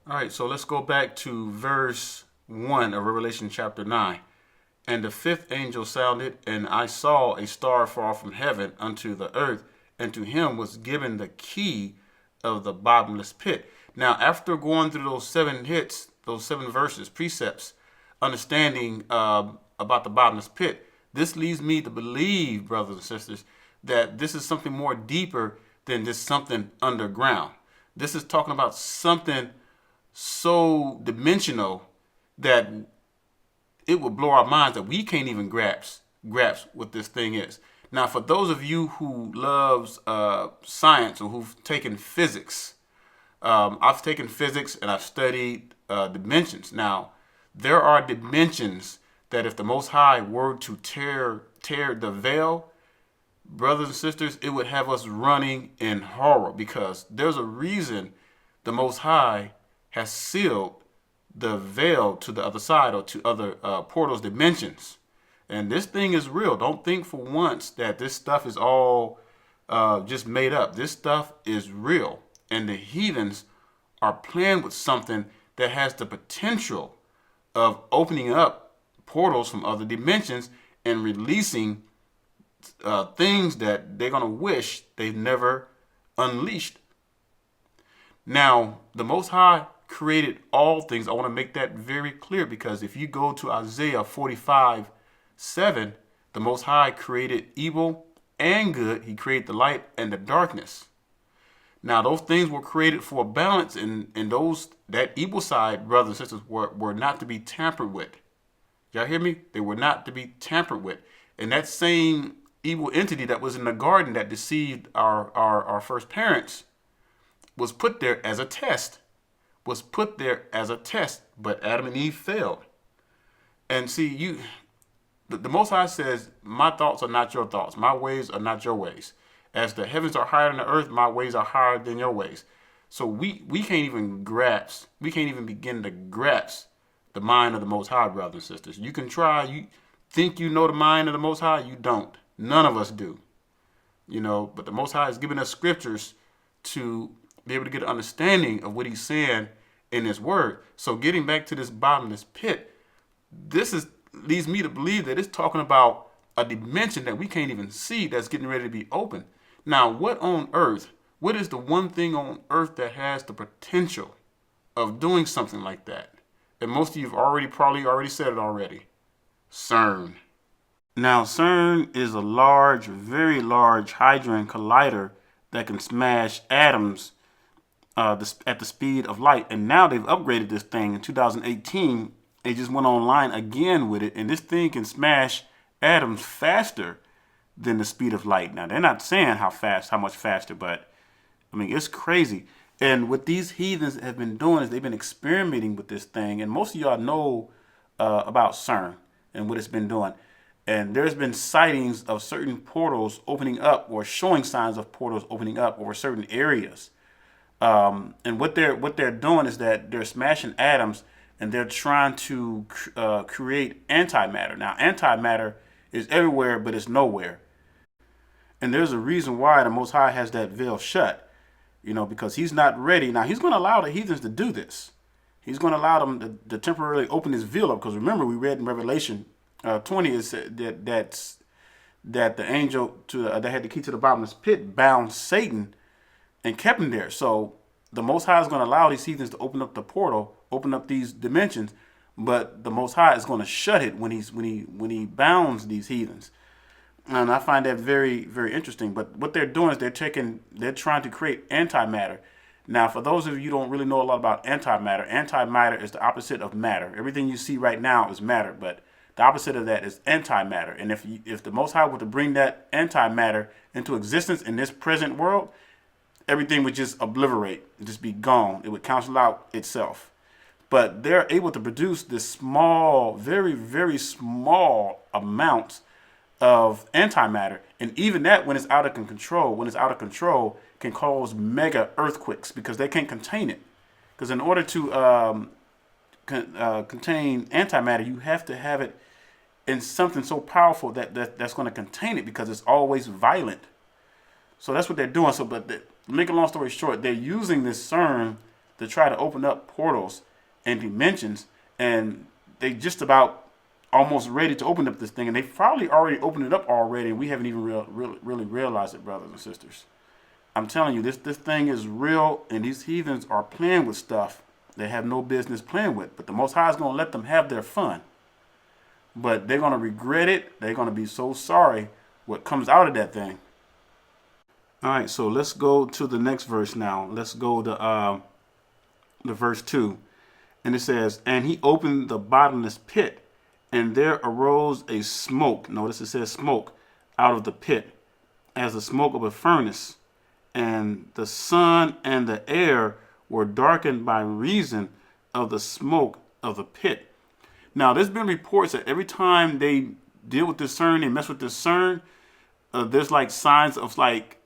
All right, so let's go back to verse 1 of Revelation chapter 9. And the fifth angel sounded, and I saw a star fall from heaven unto the earth, and to him was given the key of the bottomless pit. Now, after going through those 7 hits, those 7 verses, precepts, understanding about the bottomless pit, this leads me to believe, brothers and sisters, that this is something more deeper than just something underground. This is talking about something so dimensional that it will blow our minds that we can't even grasp what this thing is. Now, for those of you who loves science or who've taken physics, I've taken physics and I've studied dimensions. Now, there are dimensions that if the Most High were to tear the veil, brothers and sisters, it would have us running in horror, because there's a reason the Most High has sealed the veil to the other side, or to other portals, dimensions. And this thing is real. Don't think for once that this stuff is all just made up. This stuff is real. And the heathens are playing with something that has the potential of opening up portals from other dimensions and releasing things that they're going to wish they've never unleashed. Now, the Most High created all things. I want to make that very clear, because if you go to Isaiah 45:7, the Most High created evil and good. He created the light and the darkness. Now, those things were created for a balance, and that evil side, brothers and sisters, were not to be tampered with. Y'all hear me? They were not to be tampered with. And that same evil entity that was in the garden that deceived our first parents was put there as a test. But Adam and Eve failed. And see, the Most High says, my thoughts are not your thoughts. My ways are not your ways. As the heavens are higher than the earth, my ways are higher than your ways. So we can't even begin to grasp the mind of the Most High, brothers and sisters. You can try. You think you know the mind of the Most High. You don't. None of us do. But the Most High has given us scriptures to be able to get an understanding of what he's saying in his word. So getting back to this bottomless pit, leads me to believe that it's talking about a dimension that we can't even see, that's getting ready to be open. Now, what is the one thing on earth that has the potential of doing something like that? And most of you have probably already said it already. CERN. Now, CERN is a very large hadron collider that can smash atoms at the speed of light. And now they've upgraded this thing. In 2018, they just went online again with it, and this thing can smash atoms faster than the speed of light. Now, they're not saying how much faster, but I mean, it's crazy. And what these heathens have been doing is they've been experimenting with this thing. And most of y'all know about CERN and what it's been doing. And there's been sightings of certain portals opening up, or showing signs of portals opening up over certain areas. And what they're doing is that they're smashing atoms, and they're trying to create antimatter. Now, antimatter is everywhere, but it's nowhere. And there's a reason why the Most High has that veil shut. Because he's not ready. Now, he's going to allow the heathens to do this. He's going to allow them to temporarily open his veil up. Because remember, we read in Revelation 20 is that the angel that had the key to the bottomless pit bound Satan and kept him there. So the Most High is going to allow these heathens to open up the portal, open up these dimensions, but the Most High is going to shut it when he bounds these heathens. And I find that very, very interesting. But what they're doing is they're trying to create antimatter. Now, for those of you who don't really know a lot about antimatter is the opposite of matter. Everything you see right now is matter, but the opposite of that is antimatter. And if the Most High were to bring that antimatter into existence in this present world, everything would just obliterate, just be gone. It would cancel out itself. But they're able to produce this small, very, very small amount of antimatter, and even that, when it's out of control, can cause mega earthquakes, because they can't contain it. Because in order to contain antimatter, you have to have it in something so powerful that's going to contain it, because it's always violent. So that's what they're doing. So, but to make a long story short, they're using this CERN to try to open up portals and dimensions, and they just about almost ready to open up this thing, and they've probably already opened it up already, and we haven't even really realized it, brothers and sisters. I'm telling you, this thing is real, and these heathens are playing with stuff they have no business playing with. But the Most High is going to let them have their fun. But they're going to regret it. They're going to be so sorry what comes out of that thing. All right, so let's go to the next verse now. Let's go to the verse 2. And it says, and he opened the bottomless pit, and there arose a smoke. Notice it says smoke out of the pit, as the smoke of a furnace. And the sun and the air were darkened by reason of the smoke of the pit. Now, there's been reports that every time they deal with this CERN, they mess with this CERN, there's like signs of like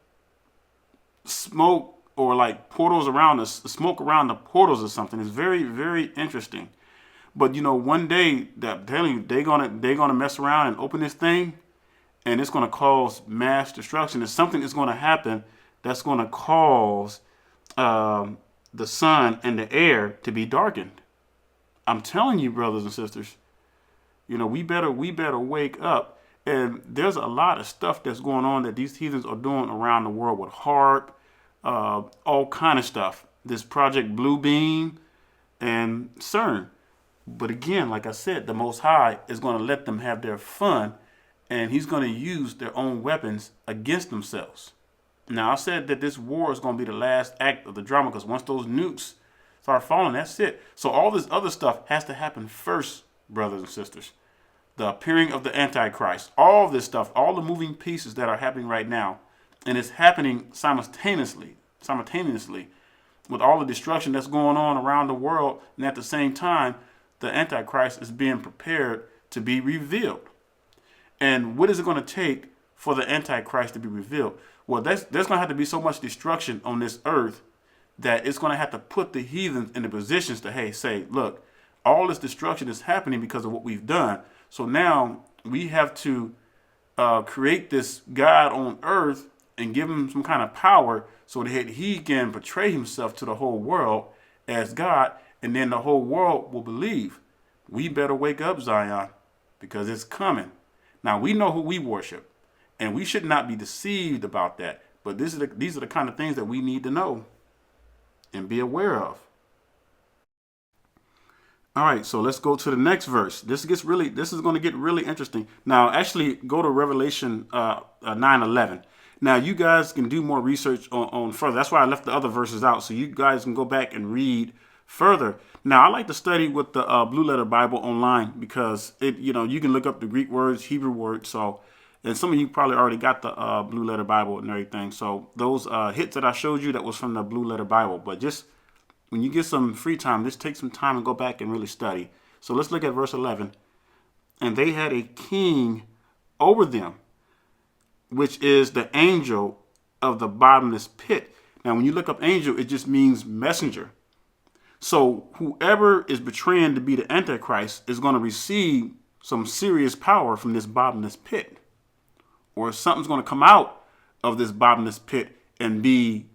smoke or like portals around us, smoke around the portals or something. It's very, very interesting. But you know, one day, I'm telling you, they're gonna mess around and open this thing, and it's gonna cause mass destruction. There's something that's gonna happen that's gonna cause the sun and the air to be darkened. I'm telling you, brothers and sisters, you know, we better wake up. And there's a lot of stuff that's going on that these heathens are doing around the world with HARP, all kind of stuff. This Project Blue Beam and CERN. But again, like I said, the Most High is going to let them have their fun, and he's going to use their own weapons against themselves. Now, I said that this war is going to be the last act of the drama, because once those nukes start falling, that's it. So all this other stuff has to happen first, brothers and sisters. The appearing of the Antichrist, all this stuff, all the moving pieces that are happening right now, and it's happening simultaneously with all the destruction that's going on around the world, and at the same time, the Antichrist is being prepared to be revealed. And what is it going to take for the Antichrist to be revealed? Well, there's going to have to be so much destruction on this earth that it's going to have to put the heathens in the positions to, say, look, all this destruction is happening because of what we've done. So now we have to create this God on earth and give him some kind of power so that he can portray himself to the whole world as God, and then the whole world will believe. We better wake up, Zion, because it's coming. Now, we know who we worship, and we should not be deceived about that. But these are the kind of things that we need to know and be aware of. All right, so let's go to the next verse. This is going to get really interesting. Now, actually, go to Revelation 9:11. Now, you guys can do more research on further. That's why I left the other verses out, so you guys can go back and read further. Now, I like to study with the Blue Letter Bible online, because you can look up the Greek words, Hebrew words. So, and some of you probably already got the Blue Letter Bible and everything. So those hits that I showed you, that was from the Blue Letter Bible. But just when you get some free time, just take some time and go back and really study. So let's look at verse 11. And they had a king over them, which is the angel of the bottomless pit. Now, when you look up angel, it just means messenger. So whoever is betraying to be the Antichrist is going to receive some serious power from this bottomless pit. Or something's going to come out of this bottomless pit and be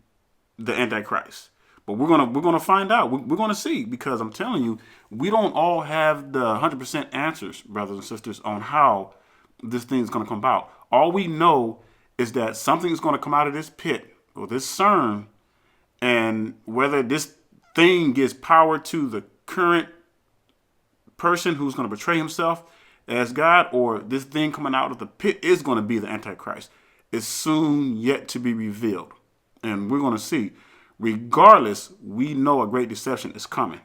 the Antichrist. But we're gonna find out. We're gonna see, because I'm telling you, we don't all have the 100% answers, brothers and sisters, on how this thing is gonna come about. All we know is that something is gonna come out of this pit or this CERN, and whether this thing gives power to the current person who's gonna betray himself as God, or this thing coming out of the pit is gonna be the Antichrist, is soon yet to be revealed, and we're gonna see. Regardless, we know a great deception is coming.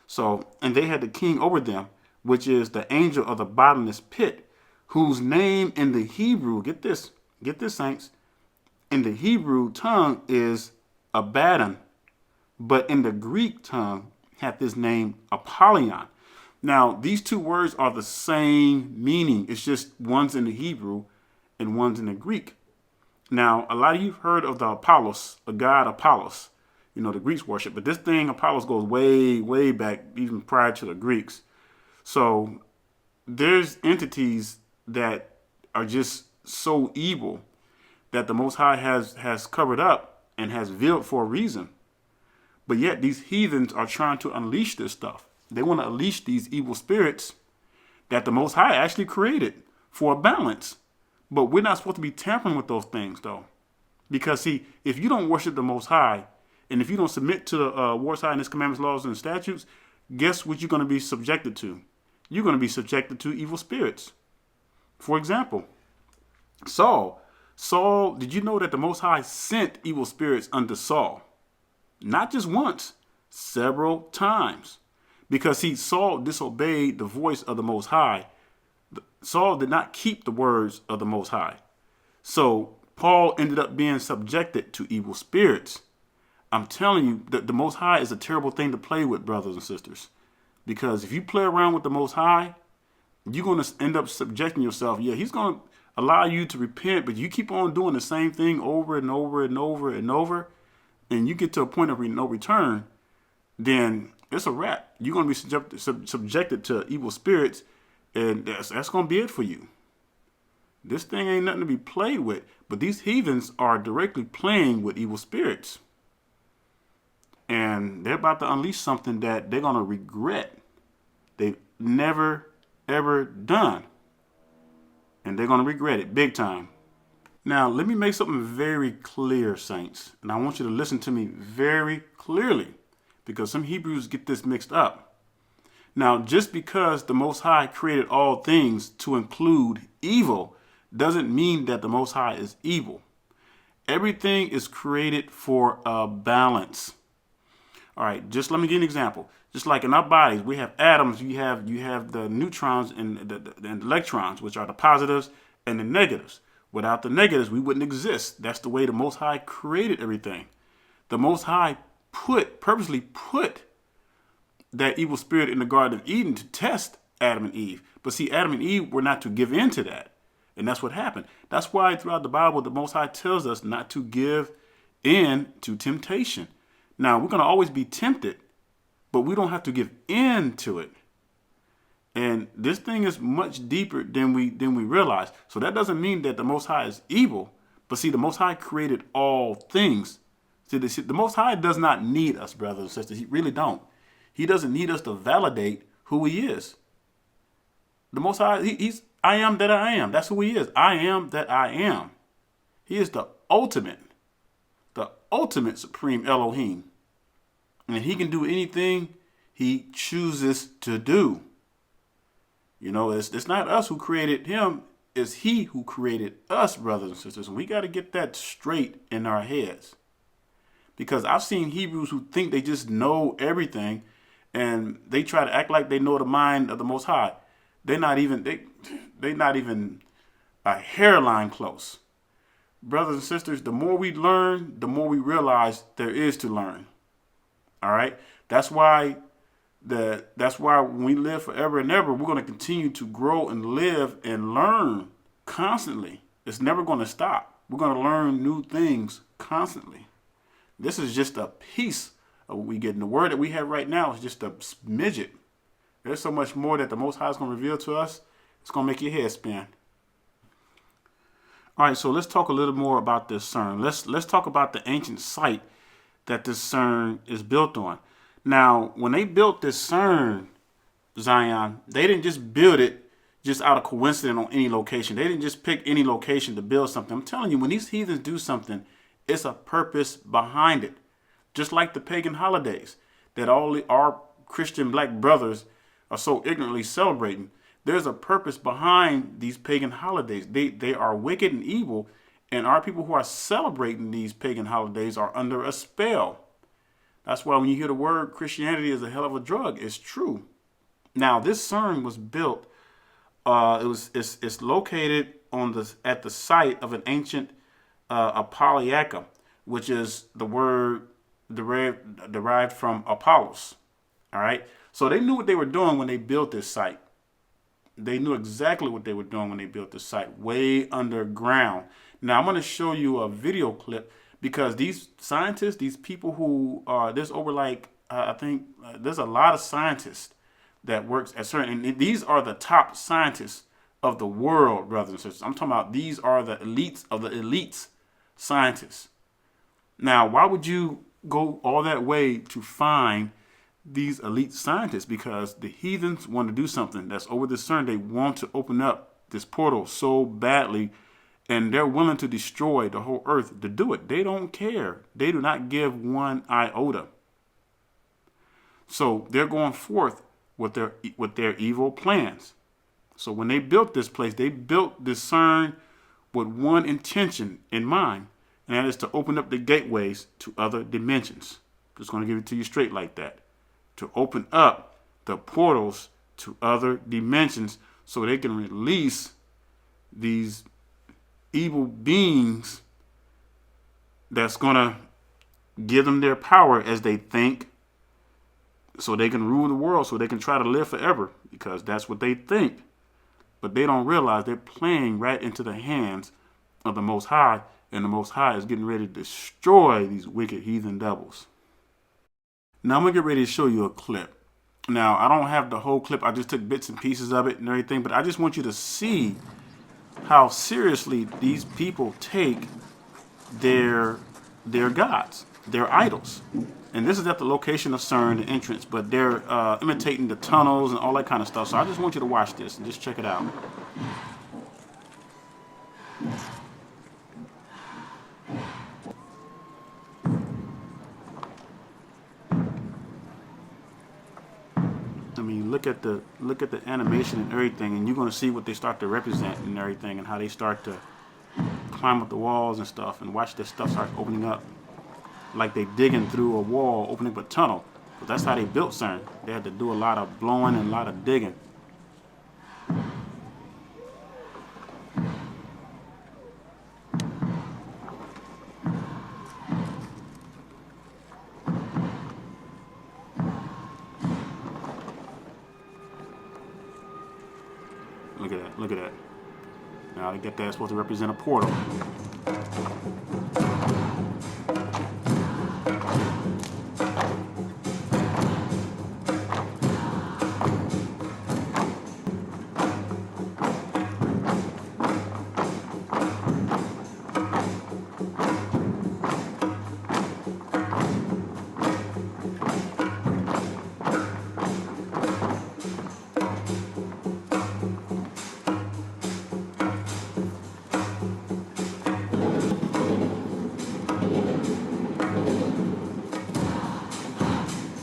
So, and they had the king over them, which is the angel of the bottomless pit, whose name in the Hebrew, get this, saints, in the Hebrew tongue is Abaddon, but in the Greek tongue hath this name Apollyon. Now, these two words are the same meaning. It's just one's in the Hebrew and one's in the Greek. Now, a lot of you've heard of the Apollos, a god Apollos, the Greeks worship. But this thing, Apollos, goes way, way back, even prior to the Greeks. So there's entities that are just so evil that the Most High has covered up and has veiled for a reason. But yet these heathens are trying to unleash this stuff. They want to unleash these evil spirits that the Most High actually created for a balance. But we're not supposed to be tampering with those things, though. Because, see, if you don't worship the Most High, and if you don't submit to the Most High and His commandments, laws, and statutes, guess what you're going to be subjected to? You're going to be subjected to evil spirits. For example, Saul, did you know that the Most High sent evil spirits unto Saul? Not just once, several times. Because, see, Saul disobeyed the voice of the Most High. Saul did not keep the words of the Most High. So Paul ended up being subjected to evil spirits. I'm telling you that the Most High is a terrible thing to play with, brothers and sisters. Because if you play around with the Most High, you're going to end up subjecting yourself. Yeah, He's going to allow you to repent, but you keep on doing the same thing over and over and over and over, and you get to a point of no return, then it's a wrap. You're going to be subjected to evil spirits, and that's going to be it for you. This thing ain't nothing to be played with, but these heathens are directly playing with evil spirits. And they're about to unleash something that they're going to regret. They've never, ever done. And they're going to regret it big time. Now, let me make something very clear, saints. And I want you to listen to me very clearly, because some Hebrews get this mixed up. Now, just because the Most High created all things to include evil doesn't mean that the Most High is evil. Everything is created for a balance. All right, just let me give you an example. Just like in our bodies, we have atoms, you have the neutrons and the electrons, which are the positives and the negatives. Without the negatives, we wouldn't exist. That's the way the Most High created everything. The Most High purposely put that evil spirit in the Garden of Eden to test Adam and Eve. But see, Adam and Eve were not to give in to that. And that's what happened. That's why throughout the Bible, the Most High tells us not to give in to temptation. Now, we're going to always be tempted, but we don't have to give in to it. And this thing is much deeper than we realize. So that doesn't mean that the Most High is evil. But see, the Most High created all things. See, the Most High does not need us, brothers and sisters. He really don't. He doesn't need us to validate who He is. The Most High, He's I am that I am. That's who He is. I am that I am. He is the ultimate supreme Elohim. And He can do anything He chooses to do. You know, it's not us who created Him. It's He who created us, brothers and sisters. And we got to get that straight in our heads. Because I've seen Hebrews who think they just know everything, and they try to act like they know the mind of the Most High. They're not even a hairline close. Brothers and sisters, the more we learn, the more we realize there is to learn. All right? That's why when we live forever and ever, we're going to continue to grow and live and learn constantly. It's never going to stop. We're going to learn new things constantly. This is just a piece of what we get. And the word that we have right now is just a smidget. There's so much more that the Most High is going to reveal to us. It's going to make your head spin. All right, so let's talk a little more about this CERN. Let's talk about the ancient site that this CERN is built on. Now, when they built this CERN, Zion, they didn't just build it just out of coincidence on any location. They didn't just pick any location to build something. I'm telling you, when these heathens do something, it's a purpose behind it. Just like the pagan holidays that all our Christian black brothers are so ignorantly celebrating. There's a purpose behind these pagan holidays. They are wicked and evil, and our people who are celebrating these pagan holidays are under a spell. That's why when you hear the word Christianity is a hell of a drug, it's true. Now, this CERN was built. It's located at the site of an ancient Apollyon, which is the word derived from Apollos. All right. So they knew what they were doing when they built this site. They knew exactly what they were doing when they built this site, way underground. Now, I'm going to show you a video clip because these scientists, these people who there's over there's a lot of scientists that works at CERN. And these are the top scientists of the world, brothers and sisters. I'm talking about these are the elites of the elites scientists. Now, why would you go all that way to find these elite scientists, because the heathens want to do something that's over the CERN. They want to open up this portal so badly, and they're willing to destroy the whole earth to do it. They don't care. They do not give one iota. So they're going forth with their evil plans. So when they built this place, they built this CERN with one intention in mind, and that is to open up the gateways to other dimensions. Just going to give it to you straight like that. To open up the portals to other dimensions so they can release these evil beings that's going to give them their power as they think, so they can rule the world, so they can try to live forever, because that's what they think. But they don't realize they're playing right into the hands of the Most High, and the Most High is getting ready to destroy these wicked heathen devils. Now I'm going to get ready to show you a clip. Now, I don't have the whole clip. I just took bits and pieces of it and everything, but I just want you to see how seriously these people take their gods, their idols. And this is at the location of CERN, the entrance, but they're imitating the tunnels and all that kind of stuff. So I just want you to watch this and just check it out. I mean, look at the animation and everything, and you're going to see what they start to represent and everything, and how they start to climb up the walls and stuff, and watch this stuff start opening up, like they digging through a wall, opening up a tunnel. But that's how they built CERN. They had to do a lot of blowing and a lot of digging. Look at that, look at that. Now they get that, it's supposed to represent a portal.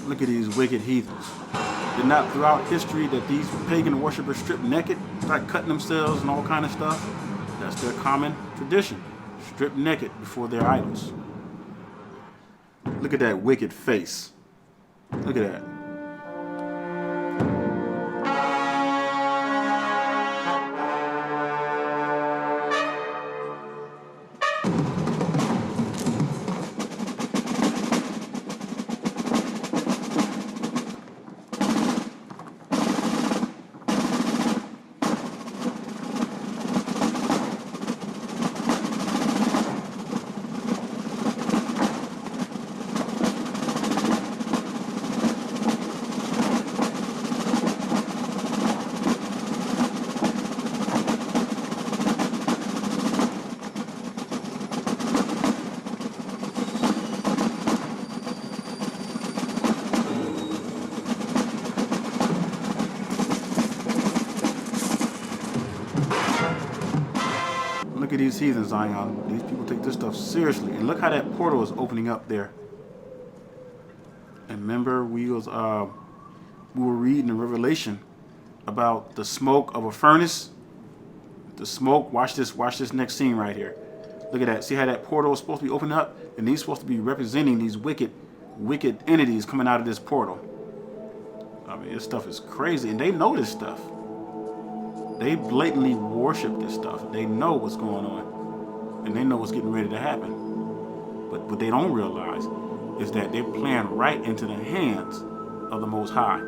Look at these wicked heathens. Did not throughout history that these pagan worshippers strip naked, start cutting themselves and all kind of stuff? That's their common tradition. Strip naked before their idols. Look at that wicked face. Look at that. Look at these heathens, Zion. These people take this stuff seriously. And look how that portal is opening up there. And remember, we were reading in Revelation about the smoke of a furnace. The smoke, watch this next scene right here. Look at that. See how that portal is supposed to be opening up? And these supposed to be representing these wicked entities coming out of this portal. I mean, this stuff is crazy. And they know this stuff. They blatantly worship this stuff. They know what's going on. And they know what's getting ready to happen. But what they don't realize is that they're playing right into the hands of the Most High.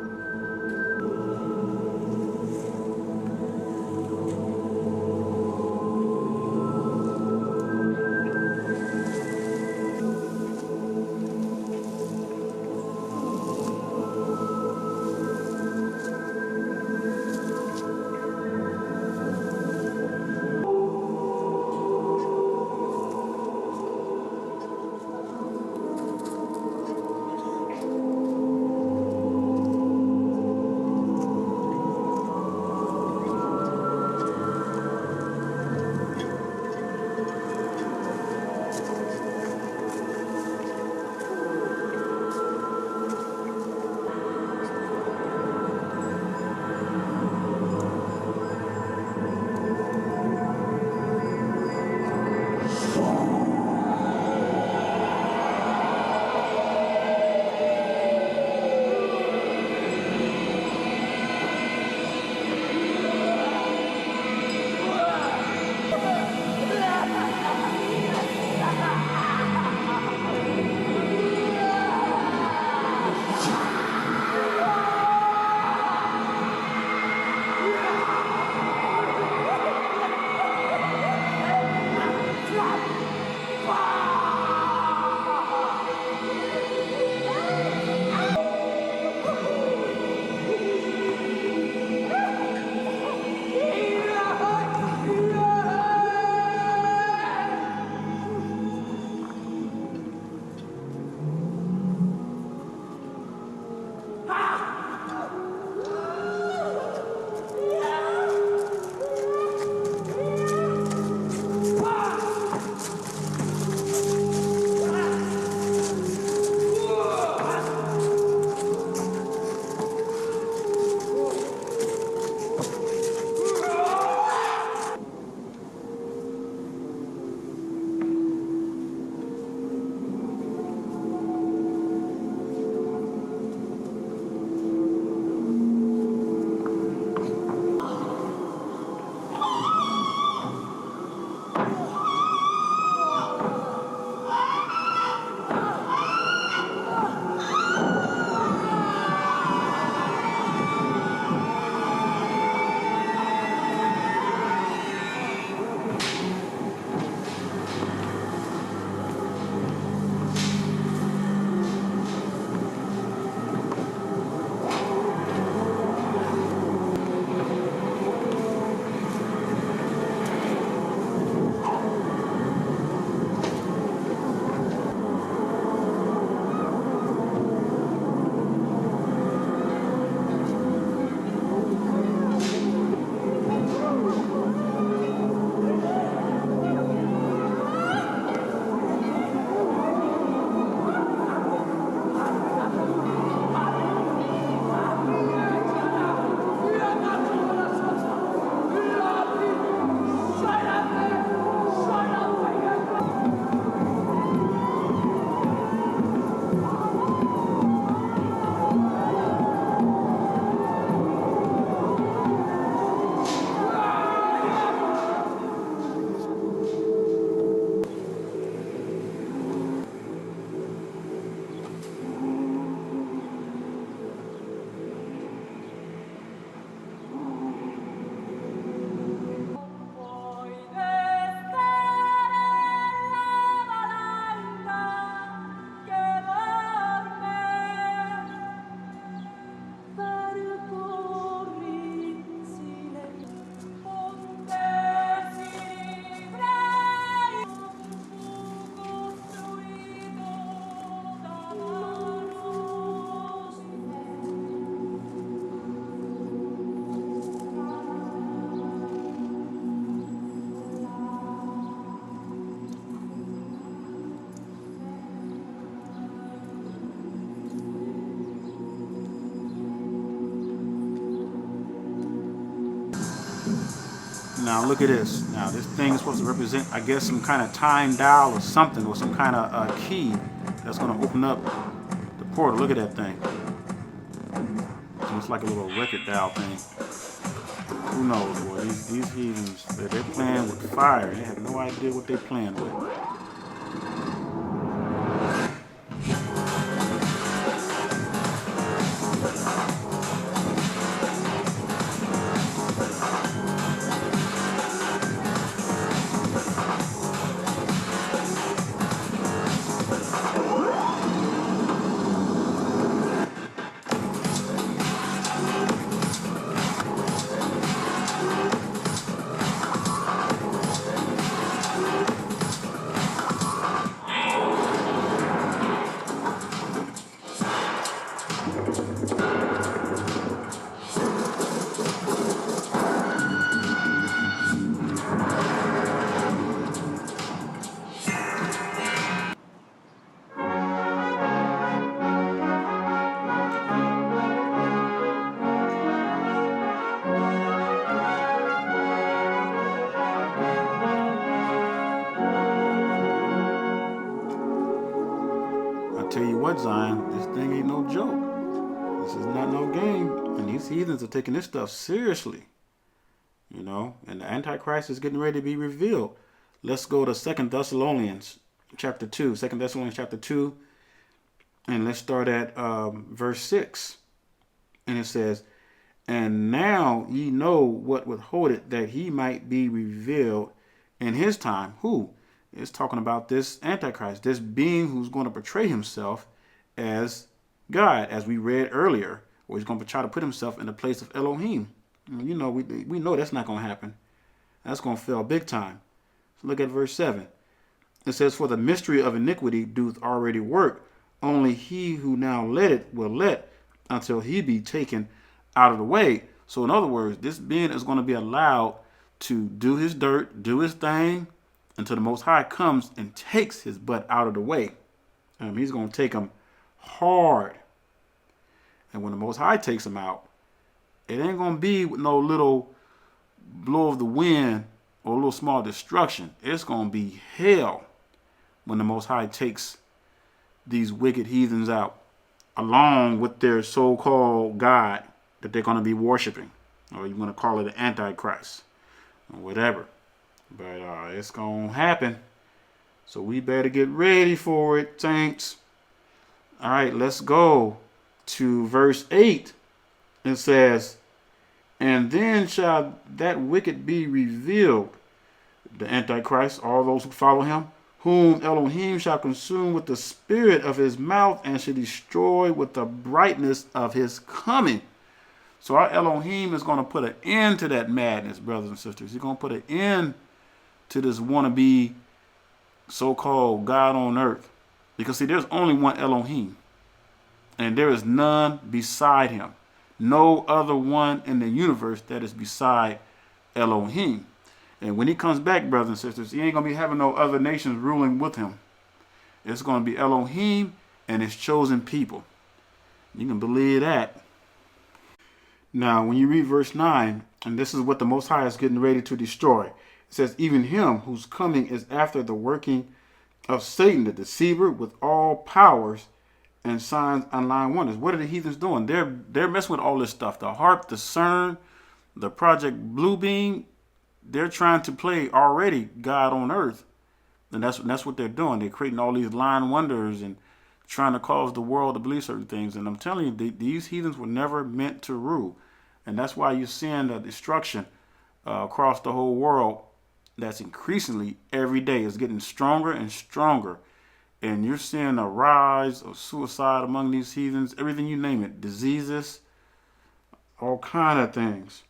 Now look at this. Now this thing is supposed to represent, I guess, some kind of time dial or something, or some kind of key that's going to open up the portal. Look at that thing. It's like a little record dial thing. Who knows, boy? These heathens, they're playing with fire. They have no idea what they're playing with. Tell you what, Zion, this thing ain't no joke. This is not no game. And these heathens are taking this stuff seriously. You know, and the Antichrist is getting ready to be revealed. Let's go to 2 Thessalonians chapter 2. 2 Thessalonians chapter 2. And let's start at verse 6. And it says, "And now ye know what withholdeth, that he might be revealed in his time." Who? It's talking about this Antichrist, this being who's going to portray himself as God, as we read earlier, or he's going to try to put himself in the place of Elohim. You know, we know that's not going to happen. That's going to fail big time. So look at verse 7. It says, "For the mystery of iniquity doth already work. Only he who now letteth will let, until he be taken out of the way." So in other words, this being is going to be allowed to do his dirt, do his thing, until the Most High comes and takes his butt out of the way. He's going to take him hard. And when the Most High takes him out, it ain't going to be with no little blow of the wind or a little small destruction. It's going to be hell when the Most High takes these wicked heathens out, along with their so-called God that they're going to be worshiping. Or you want to call it the Antichrist, or whatever. But it's going to happen. So we better get ready for it, saints. All right, let's go to verse 8. It says, "And then shall that wicked be revealed," the Antichrist, all those who follow him, "whom Elohim shall consume with the spirit of his mouth, and shall destroy with the brightness of his coming." So our Elohim is going to put an end to that madness, brothers and sisters. He's going to put an end to this wannabe so-called God on earth. Because see, there's only one Elohim, and there is none beside him. No other one in the universe that is beside Elohim. And when he comes back, brothers and sisters, he ain't going to be having no other nations ruling with him. It's going to be Elohim and his chosen people. You can believe that. Now, when you read verse 9, and this is what the Most High is getting ready to destroy. It says, "Even him whose coming is after the working of Satan, the deceiver, with all powers and signs and lying wonders." What are the heathens doing? They're messing with all this stuff. The harp, the CERN, the Project Bluebeam. They're trying to play already God on earth. And that's what they're doing. They're creating all these lying wonders and trying to cause the world to believe certain things. And I'm telling you, these heathens were never meant to rule. And that's why you're seeing the destruction across the whole world. That's increasingly every day. It's getting stronger and stronger. And you're seeing a rise of suicide among these heathens, everything you name it, diseases, all kind of things.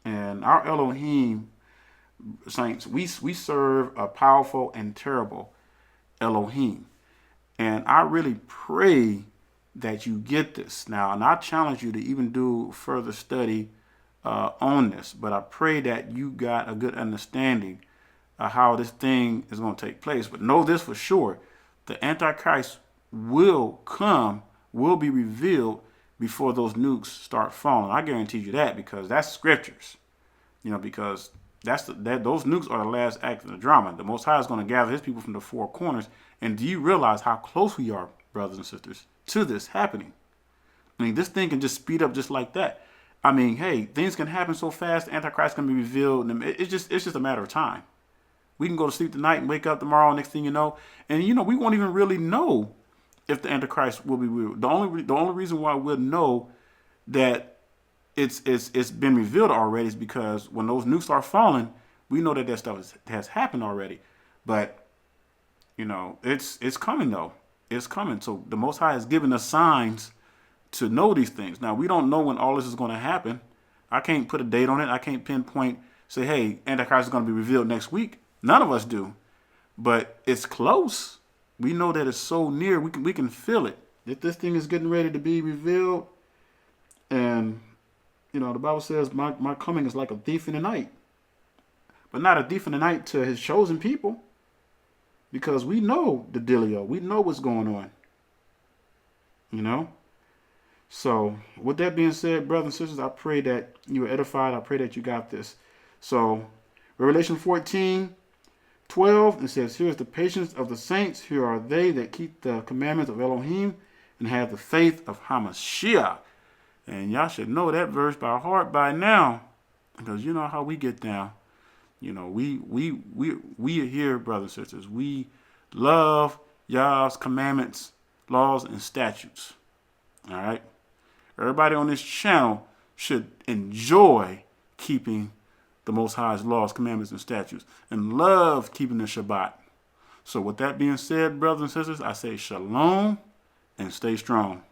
And our Elohim, saints, we serve a powerful and terrible Elohim. And I really pray that you get this now. And I challenge you to even do further study on this. But I pray that you got a good understanding of how this thing is going to take place. But know this for sure. The Antichrist will come, will be revealed before those nukes start falling. I guarantee you that, because that's scriptures. You know, because Those nukes are the last act of the drama. The Most High is going to gather his people from the four corners. And do you realize how close we are, brothers and sisters, to this happening? I mean, this thing can just speed up just like that. I mean, hey, things can happen so fast. The Antichrist can be revealed. And it's just a matter of time. We can go to sleep tonight and wake up tomorrow. Next thing you know, and we won't even really know if the Antichrist will be revealed. The only reason why we'll know that it's been revealed already is because when those nukes are falling, we know that stuff has happened already. But it's coming though. It's coming. So the Most High has given us signs to know these things. Now we don't know when all this is going to happen. I can't put a date on it. I can't pinpoint. Say, hey, Antichrist is going to be revealed next week. None of us do. But it's close. We know that it's so near. We can feel it. That this thing is getting ready to be revealed. And, the Bible says my coming is like a thief in the night. But not a thief in the night to his chosen people. Because we know the dealio. We know what's going on. So, with that being said, brothers and sisters, I pray that you were edified. I pray that you got this. So, Revelation 14:12, it says, here is the patience of the saints. Here are they that keep the commandments of Elohim and have the faith of Hamashiach. And y'all should know that verse by heart by now, because you know how we get down. We are here, brothers and sisters. We love Yah's commandments, laws, and statutes. All right? Everybody on this channel should enjoy keeping the Most High's laws, commandments, and statutes, and love keeping the Shabbat. So with that being said, brothers and sisters, I say shalom and stay strong.